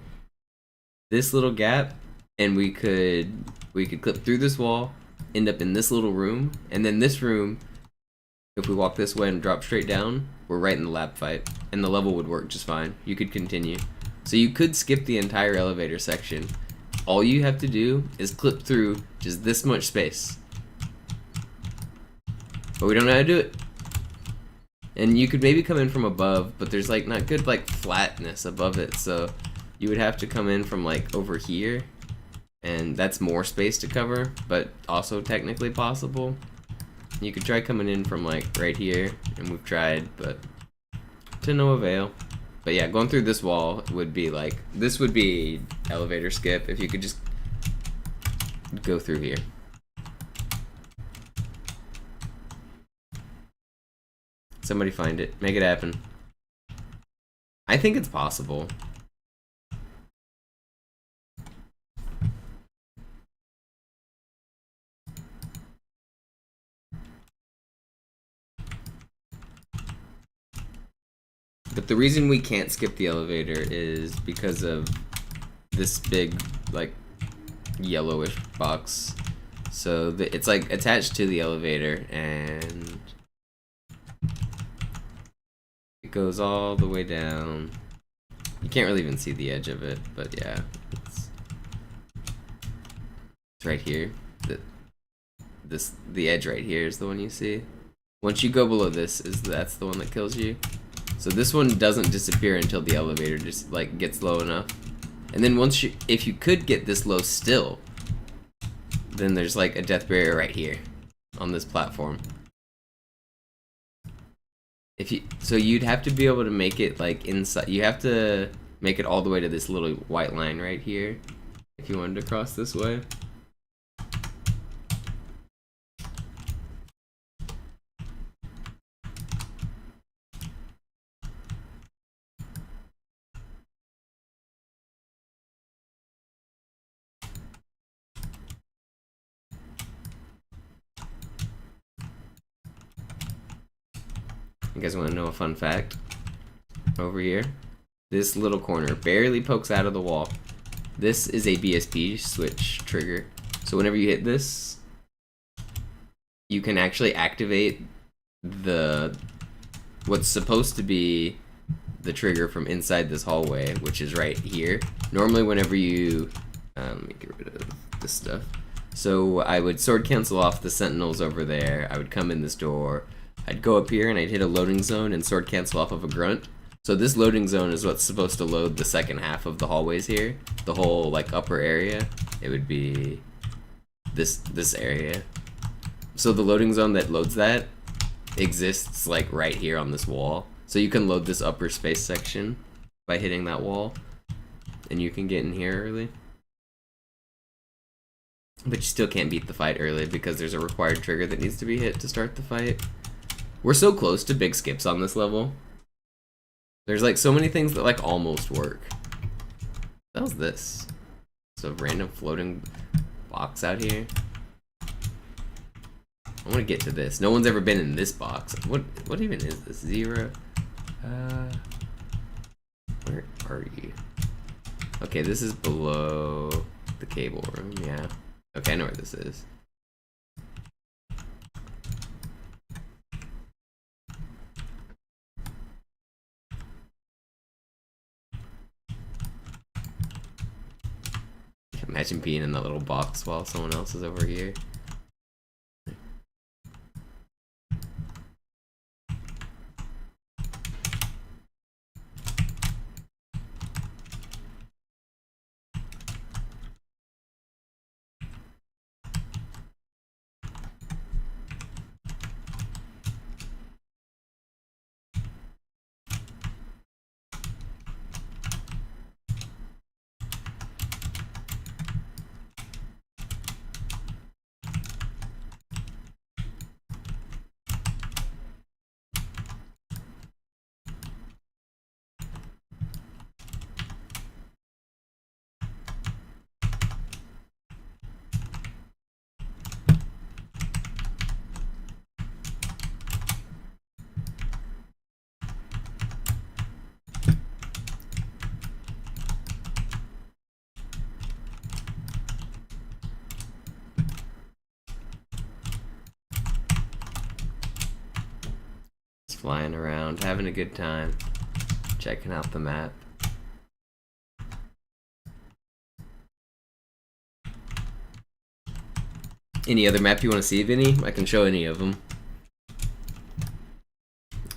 This little gap, and we could clip through this wall, end up in this little room, and then this room, if we walk this way and drop straight down, we're right in the lab fight, and the level would work just fine. You could continue. So you could skip the entire elevator section. All you have to do is clip through just this much space. But we don't know how to do it. And you could maybe come in from above, but there's like not good like flatness above it, so you would have to come in from like over here, and that's more space to cover, but also technically possible. You could try coming in from like right here, and we've tried, but to no avail. But yeah, going through this wall would be like, this would be elevator skip if you could just go through here. Somebody find it, make it happen. I think it's possible. But the reason we can't skip the elevator is because of this big, like, yellowish box. So it's like attached to the elevator, and it goes all the way down. You can't really even see the edge of it, but yeah, it's right here. The edge right here is the one you see. Once you go below this, that's the one that kills you. So this one doesn't disappear until the elevator just like gets low enough. And then if you could get this low still, then there's like a death barrier right here on this platform. So you'd have to be able to make it like inside. You have to make it all the way to this little white line right here if you wanted to cross this way. You guys want to know a fun fact? Over here, this little corner barely pokes out of the wall. This is a BSP switch trigger. So whenever you hit this, you can actually activate what's supposed to be the trigger from inside this hallway, which is right here. Normally whenever you let me get rid of this stuff. So I would sword cancel off the sentinels over there. I would come in this door. I'd go up here and I'd hit a loading zone and sword cancel off of a grunt. So this loading zone is what's supposed to load the second half of the hallways here. The whole like upper area. It would be this area. So the loading zone that loads that exists like right here on this wall. So you can load this upper space section by hitting that wall. And you can get in here early. But you still can't beat the fight early because there's a required trigger that needs to be hit to start the fight. We're so close to big skips on this level. There's like so many things that like almost work. What was this? It's a random floating box out here. I want to get to this. No one's ever been in this box. What even is this? 0? Where are you? Okay, this is below the cable room, yeah. Okay, I know where this is. Imagine being in that little box while someone else is over here. Flying around, having a good time, checking out the map. Any other map you want to see, Vinny? I can show any of them.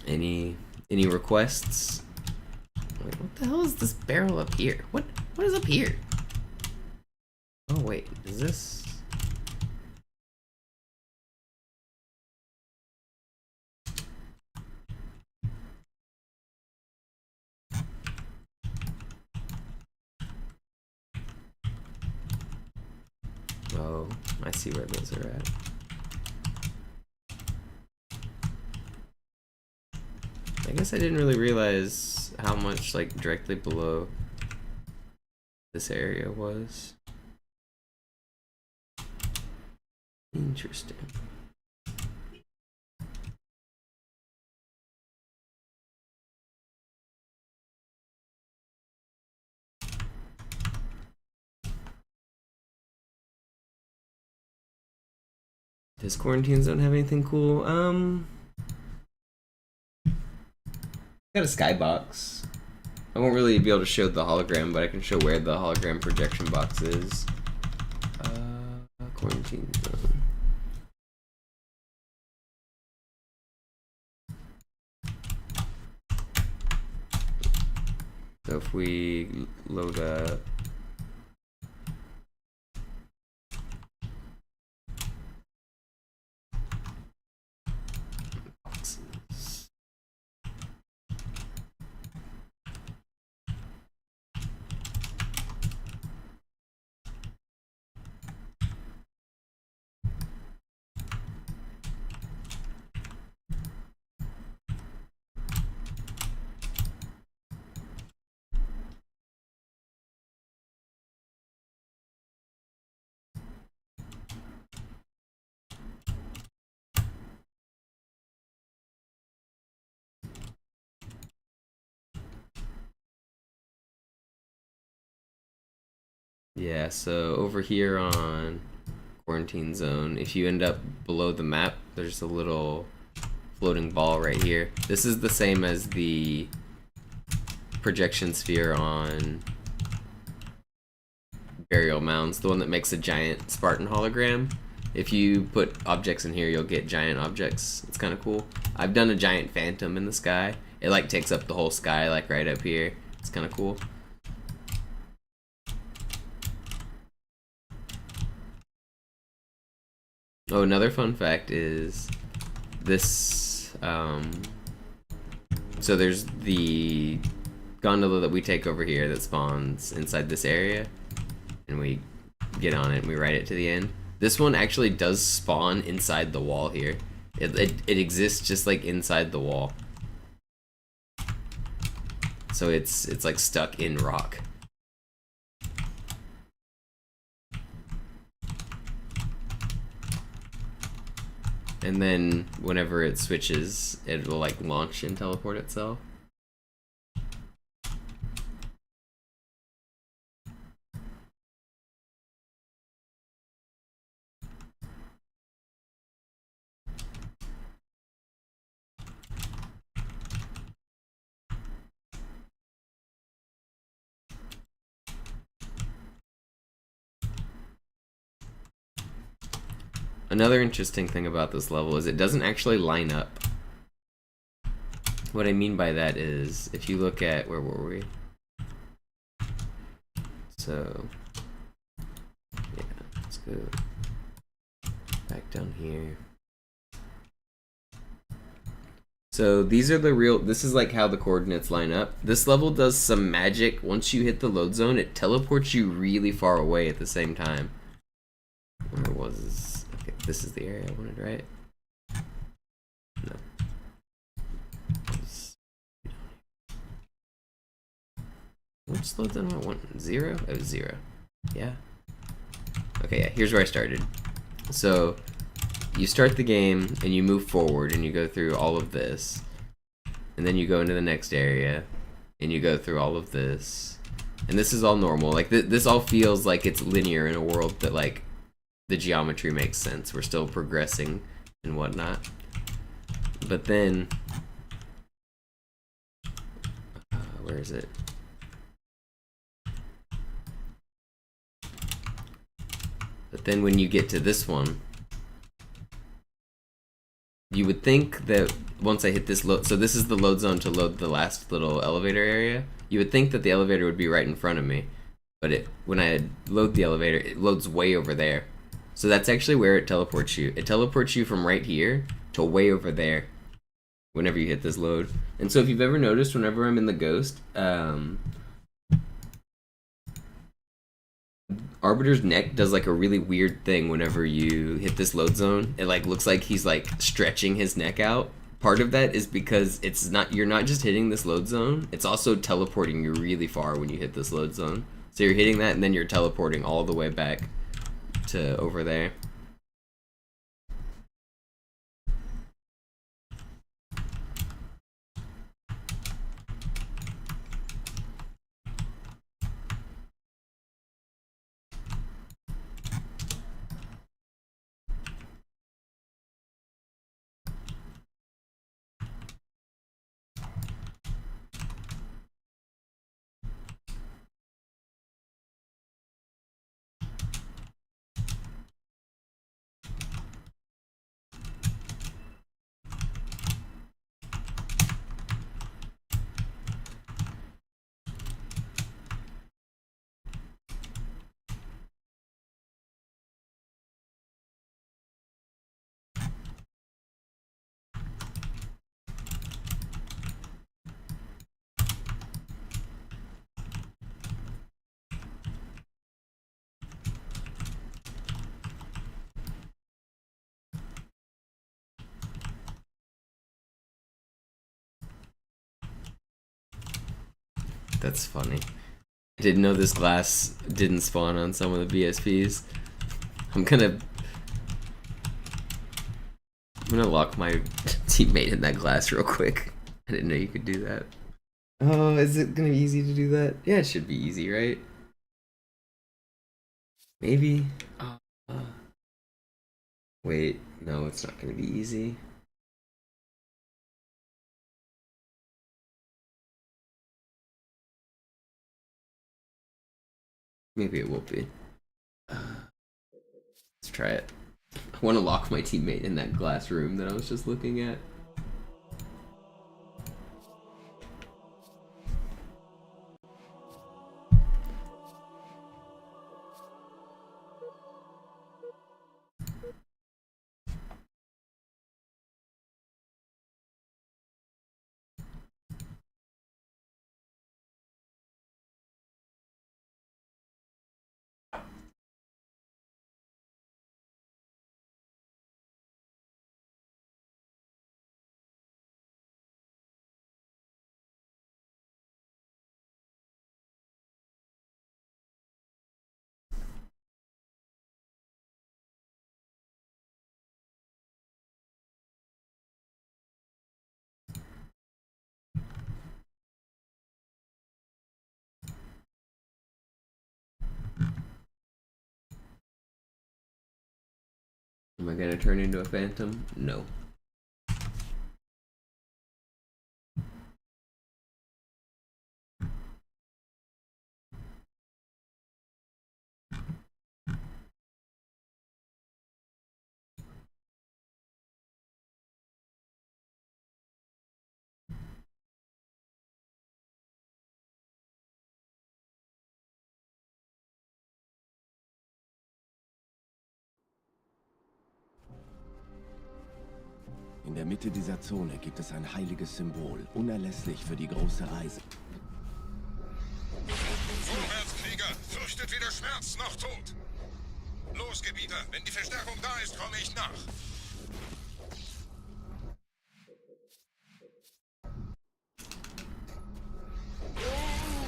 Any requests? Wait, what the hell is this barrel up here? What is up here? Oh wait, is this? Oh, I see where those are at. I guess I didn't really realize how much like directly below this area was. Interesting. Does quarantine zone have anything cool? Got a skybox. I won't really be able to show the hologram, but I can show where the hologram projection box is. Quarantine zone. So if we load up boxes. Yeah, so over here on quarantine zone, if you end up below the map, there's a little floating ball right here. This is the same as the projection sphere on burial mounds, the one that makes a giant Spartan hologram. If you put objects in here, you'll get giant objects. It's kind of cool. I've done a giant phantom in the sky. It like takes up the whole sky, like right up here. It's kind of cool. Oh, another fun fact is this, so there's the gondola that we take over here that spawns inside this area, and we get on it and we ride it to the end. This one actually does spawn inside the wall here. It exists just like inside the wall. So it's like stuck in rock. And then whenever it switches, it will like launch and teleport itself. Another interesting thing about this level is it doesn't actually line up. What I mean by that is, if you look at, where were we? So, yeah, let's go back down here. So these are the real, this is like how the coordinates line up. This level does some magic. Once you hit the load zone, it teleports you really far away at the same time. Where was this? Okay, this is the area I wanted, right? No. Which load zone do I want? 0? It was 0. Yeah. Okay, yeah, here's where I started. So, you start the game, and you move forward, and you go through all of this. And then you go into the next area, and you go through all of this. And this is all normal. Like, this all feels like it's linear in a world that, like, the geometry makes sense. We're still progressing and whatnot. But then... where is it? But then when you get to this one, you would think that once I hit this load, so this is the load zone to load the last little elevator area. You would think that the elevator would be right in front of me, but when I load the elevator, it loads way over there. So that's actually where it teleports you. It teleports you from right here to way over there whenever you hit this load. And so if you've ever noticed, whenever I'm in the Ghost, Arbiter's neck does like a really weird thing whenever you hit this load zone. It like looks like he's like stretching his neck out. Part of that is because you're not just hitting this load zone, it's also teleporting you really far when you hit this load zone. So you're hitting that and then you're teleporting all the way back to over there. That's funny. I didn't know this glass didn't spawn on some of the BSPs. I'm gonna lock my teammate in that glass real quick. I didn't know you could do that. Oh, is it gonna be easy to do that? Yeah, it should be easy, right? Maybe. Wait, no, it's not gonna be easy. Maybe it will be. try it. I want to lock my teammate in that glass room that I was just looking at. Am I gonna turn into a phantom? No. In der Mitte dieser Zone gibt es ein heiliges Symbol, unerlässlich für die große Eisen. Vorwärts, Krieger! Fürchtet weder Schmerz noch Tod! Los, Gebieter! Wenn die Verstärkung da ist, komme ich nach!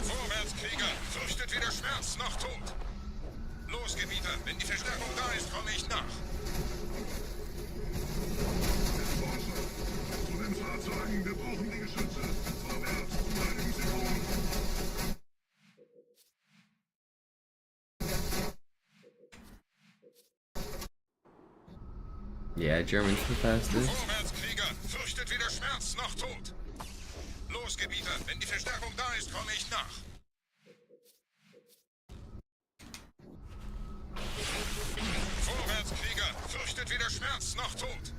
Vorwärts, Krieger! Fürchtet weder Schmerz noch Tod! Los, Gebieter! Wenn die Verstärkung da ist, komme ich nach! Zu den Fahrzeugen, wir brauchen die Geschütze. Vorwärts zum heiligen Symbol. Yeah, German's the fastest. Vorwärts, Krieger! Fürchtet weder Schmerz noch Tod! Los, Gebieter! Wenn die Verstärkung da ist, komme ich nach! Vorwärts, Krieger! Fürchtet weder Schmerz noch Tod!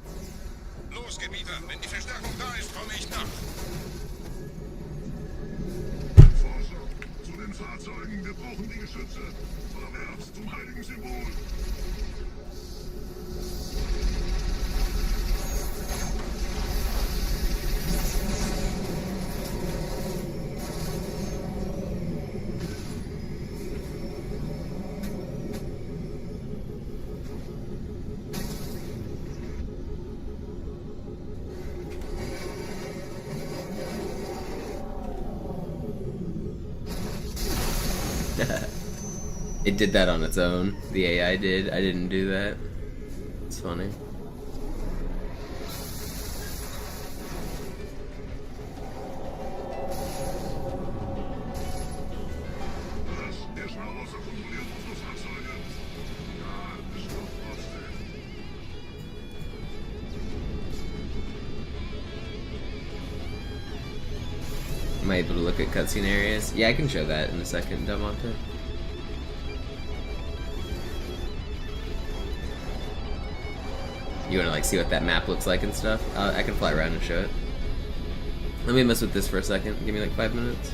Los, Gebieter! Wenn die Verstärkung da ist, komme ich nach! Forscher, zu den Fahrzeugen, wir brauchen die Geschütze. Vorwärts zum heiligen Symbol. It did that on its own. The AI did. I didn't do that. It's funny. Erstmal außer kontrollieren unsere Fahrzeuge. Ja, es wird trotzdem. Am I able to look at cutscene areas? Yeah, I can show that in a second, Delmonte. You wanna like see what that map looks like and stuff? I can fly around and show it. Let me mess with this for a second. Give me like 5 minutes.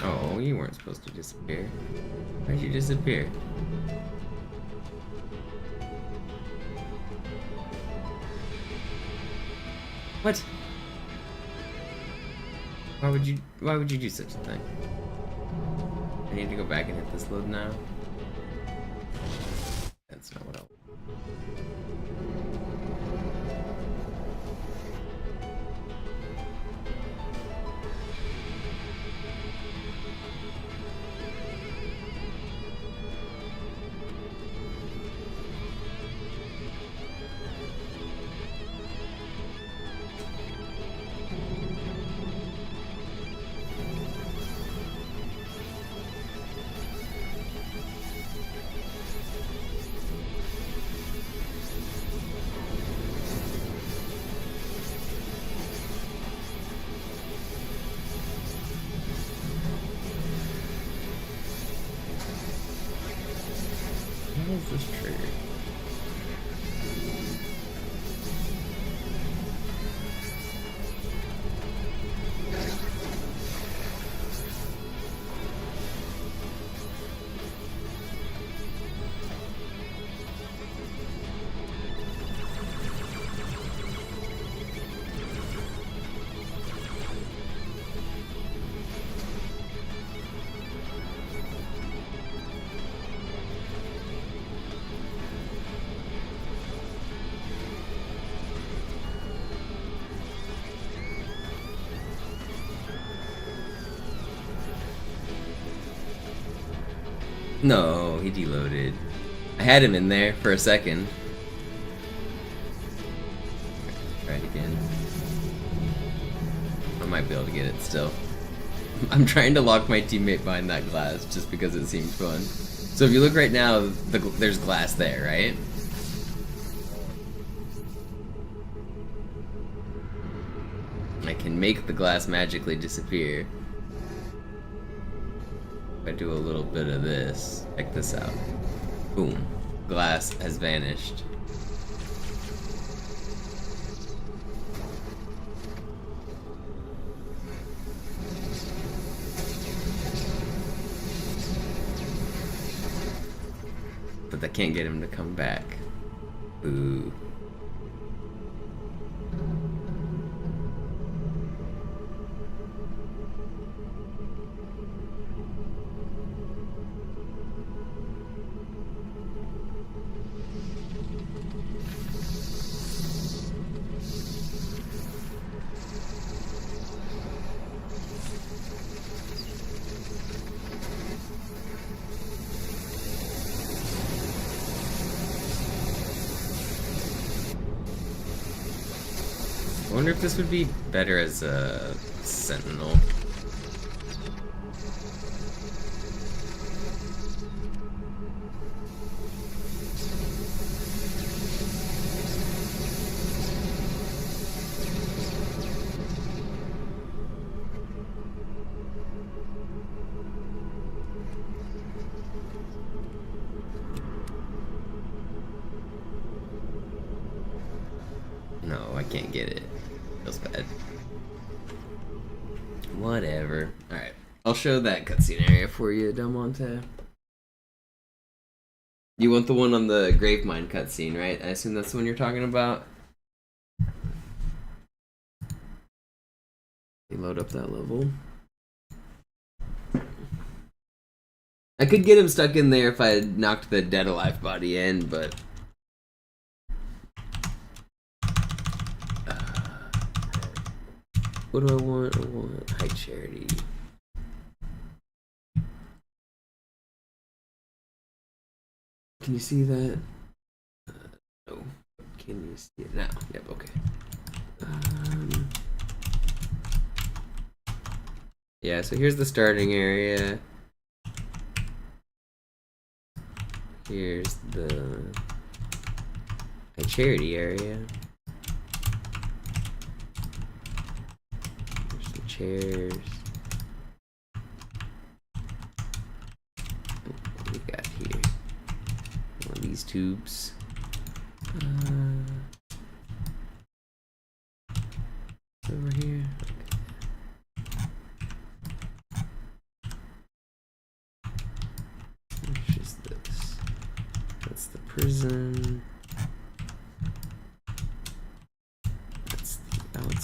Oh, you weren't supposed to disappear. Why'd you disappear? What? Why would you do such a thing? I need to go back and hit this load now. That's not what I want. How is this triggered? No, he deloaded. I had him in there for a second. Try it again. I might be able to get it still. I'm trying to lock my teammate behind that glass just because it seems fun. So if you look right now, there's glass there, right? I can make the glass magically disappear. If I do a little bit of this, check this out. Boom. Glass has vanished. But I can't get him to come back. Ooh. I wonder if this would be better as a sentinel. No, I can't get it. Feels bad. Whatever. Alright. I'll show that cutscene area for you, Del Monte. You want the one on the grave mine cutscene, right? I assume that's the one you're talking about. You load up that level. I could get him stuck in there if I had knocked the dead alive body in, but what do I want? I want high charity. Can you see that? No. Can you see it now? Yep, okay. Yeah, so here's the starting area. Here's the high charity area. Chairs. What do we got here? One of these tubes. Over here. Which is this? That's the prison. That's the outside.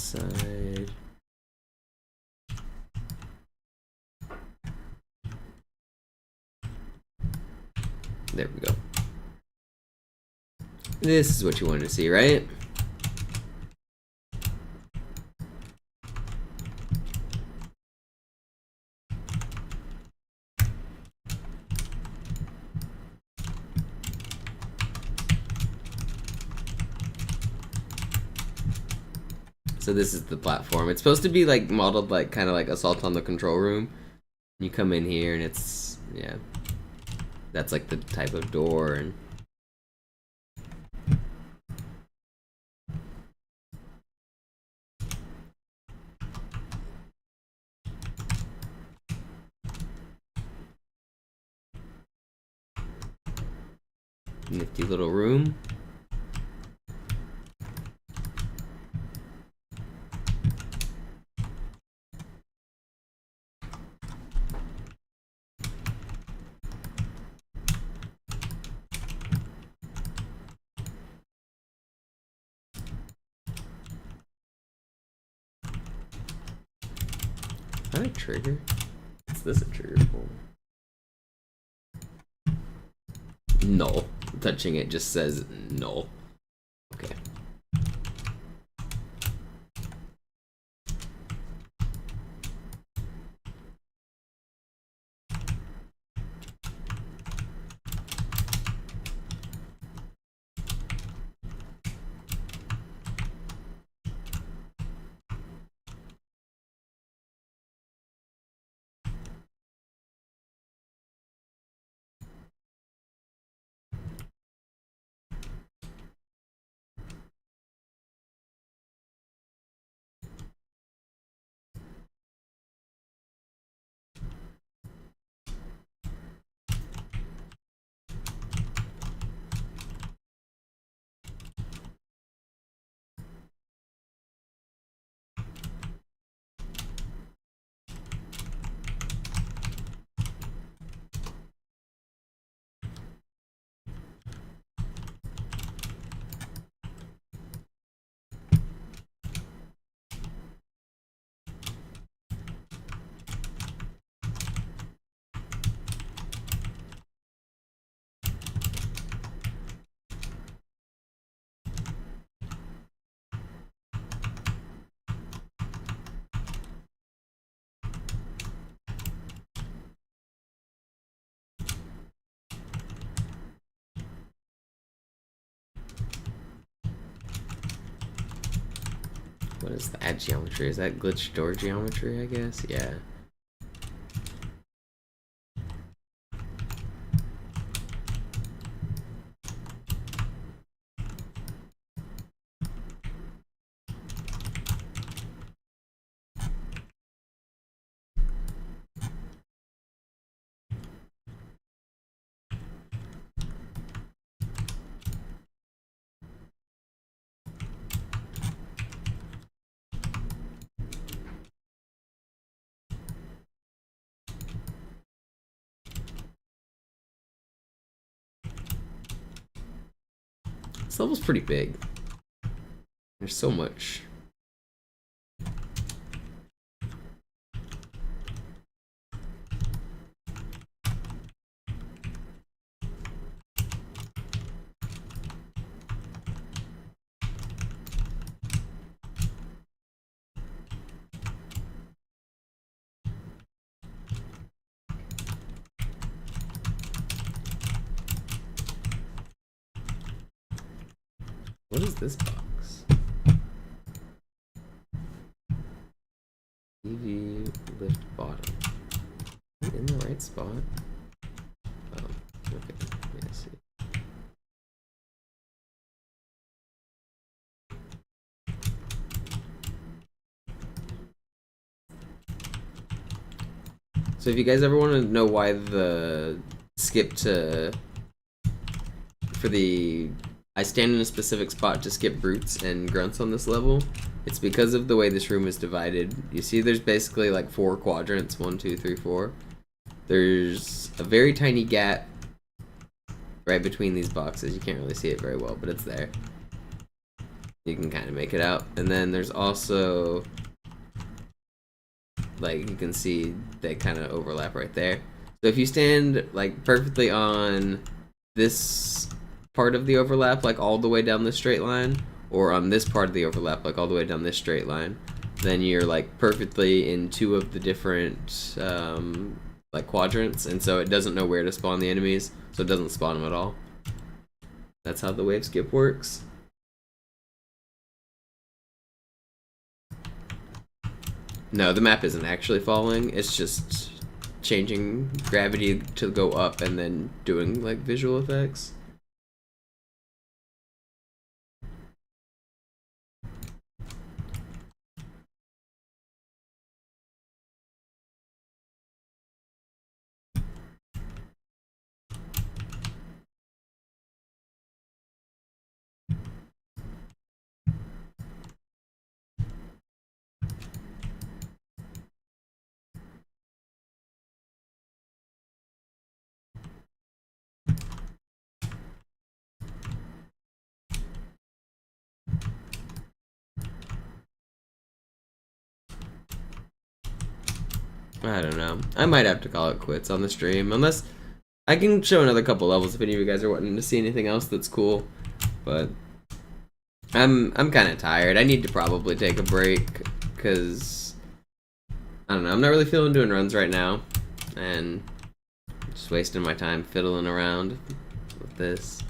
There we go. This is what you wanted to see, right? So this is the platform. It's supposed to be like modeled like kind of like Assault on the Control Room. You come in here and it's, yeah, that's like the type of door. And nifty little room. Is that a trigger? Is this a trigger for? No. Touching it just says no. Okay. What is that geometry? Is that glitch door geometry, I guess? Yeah. This level's pretty big. There's so much. What is this box? TV lift bottom. In the right spot? Oh, okay. Yeah, I see. So if you guys ever want to know why the skip to for the I stand in a specific spot to skip brutes and grunts on this level, it's because of the way this room is divided. You see there's basically like 4 quadrants, 1, 2, 3, 4. There's a very tiny gap right between these boxes. You can't really see it very well, but it's there. You can kind of make it out. And then there's also, like, you can see they kind of overlap right there. So if you stand like perfectly on this part of the overlap, like all the way down this straight line, or on this part of the overlap, like all the way down this straight line, then you're like perfectly in two of the different like quadrants, and so it doesn't know where to spawn the enemies, so it doesn't spawn them at all. That's how the wave skip works. No, the map isn't actually falling, it's just changing gravity to go up and then doing like visual effects. I don't know. I might have to call it quits on the stream, unless I can show another couple levels if any of you guys are wanting to see anything else that's cool. But I'm kind of tired. I need to probably take a break because I don't know. I'm not really feeling doing runs right now, and just wasting my time fiddling around with this.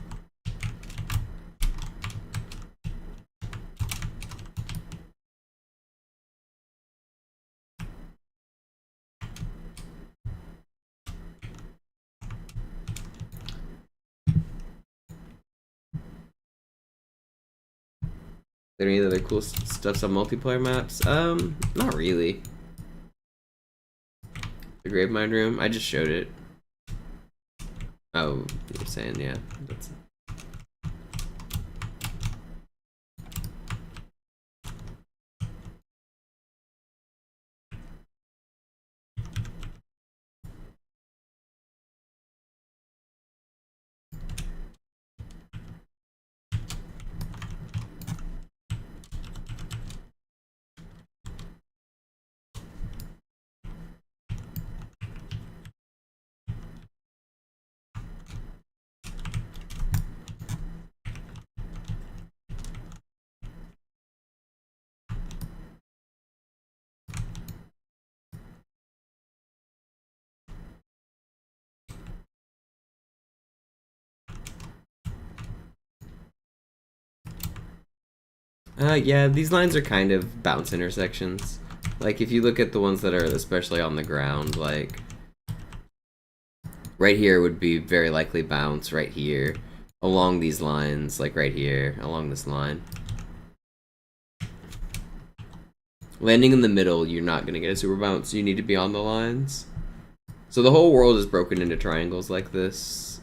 Are there any other cool stuff on multiplayer maps? Not really. The Gravemind room? I just showed it. Oh, you're saying, yeah. That's yeah, these lines are kind of bounce intersections. Like, if you look at the ones that are especially on the ground, like, right here would be very likely bounce right here, along these lines, like right here, along this line. Landing in the middle, you're not going to get a super bounce, you need to be on the lines. So the whole world is broken into triangles like this.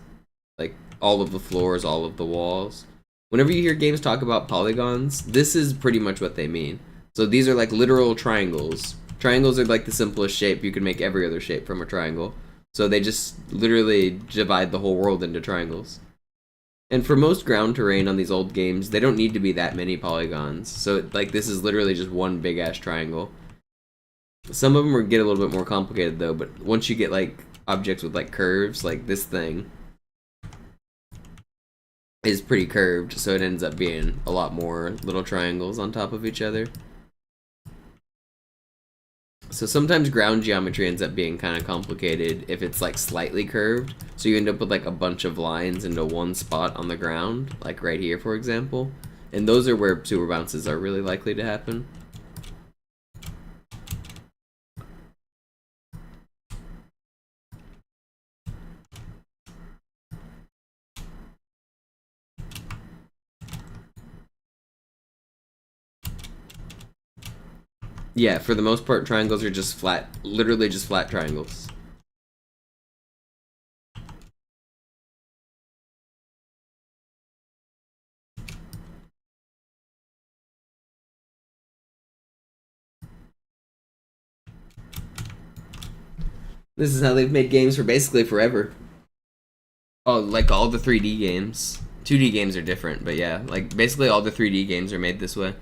Like, all of the floors, all of the walls. Whenever you hear games talk about polygons, this is pretty much what they mean. So these are like literal triangles. Triangles are like the simplest shape. You can make every other shape from a triangle. So they just literally divide the whole world into triangles. And for most ground terrain on these old games, they don't need to be that many polygons. So like this is literally just one big ass triangle. Some of them get a little bit more complicated though, but once you get like objects with like curves, like this thing is pretty curved, so it ends up being a lot more little triangles on top of each other. So sometimes ground geometry ends up being kind of complicated if it's like slightly curved, so you end up with like a bunch of lines into one spot on the ground, like right here for example, and those are where super bounces are really likely to happen. Yeah, for the most part, triangles are just flat, literally just flat triangles. This is how they've made games for basically forever. Oh, like all the 3D games. 2D games are different, but yeah, like basically all the 3D games are made this way.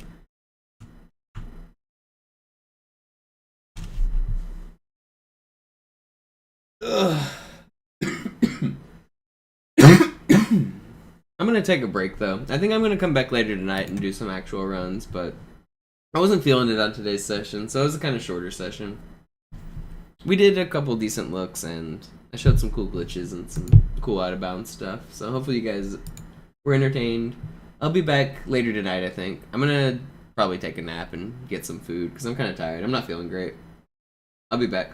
Ugh. I'm gonna take a break though. I think I'm gonna come back later tonight and do some actual runs, but I wasn't feeling it on today's session, so it was a kind of shorter session. We did a couple decent looks, and I showed some cool glitches and some cool out of bounds stuff. So hopefully you guys were entertained. I'll be back later tonight, I think. I'm gonna probably take a nap and get some food because I'm kind of tired. I'm not feeling great. I'll be back.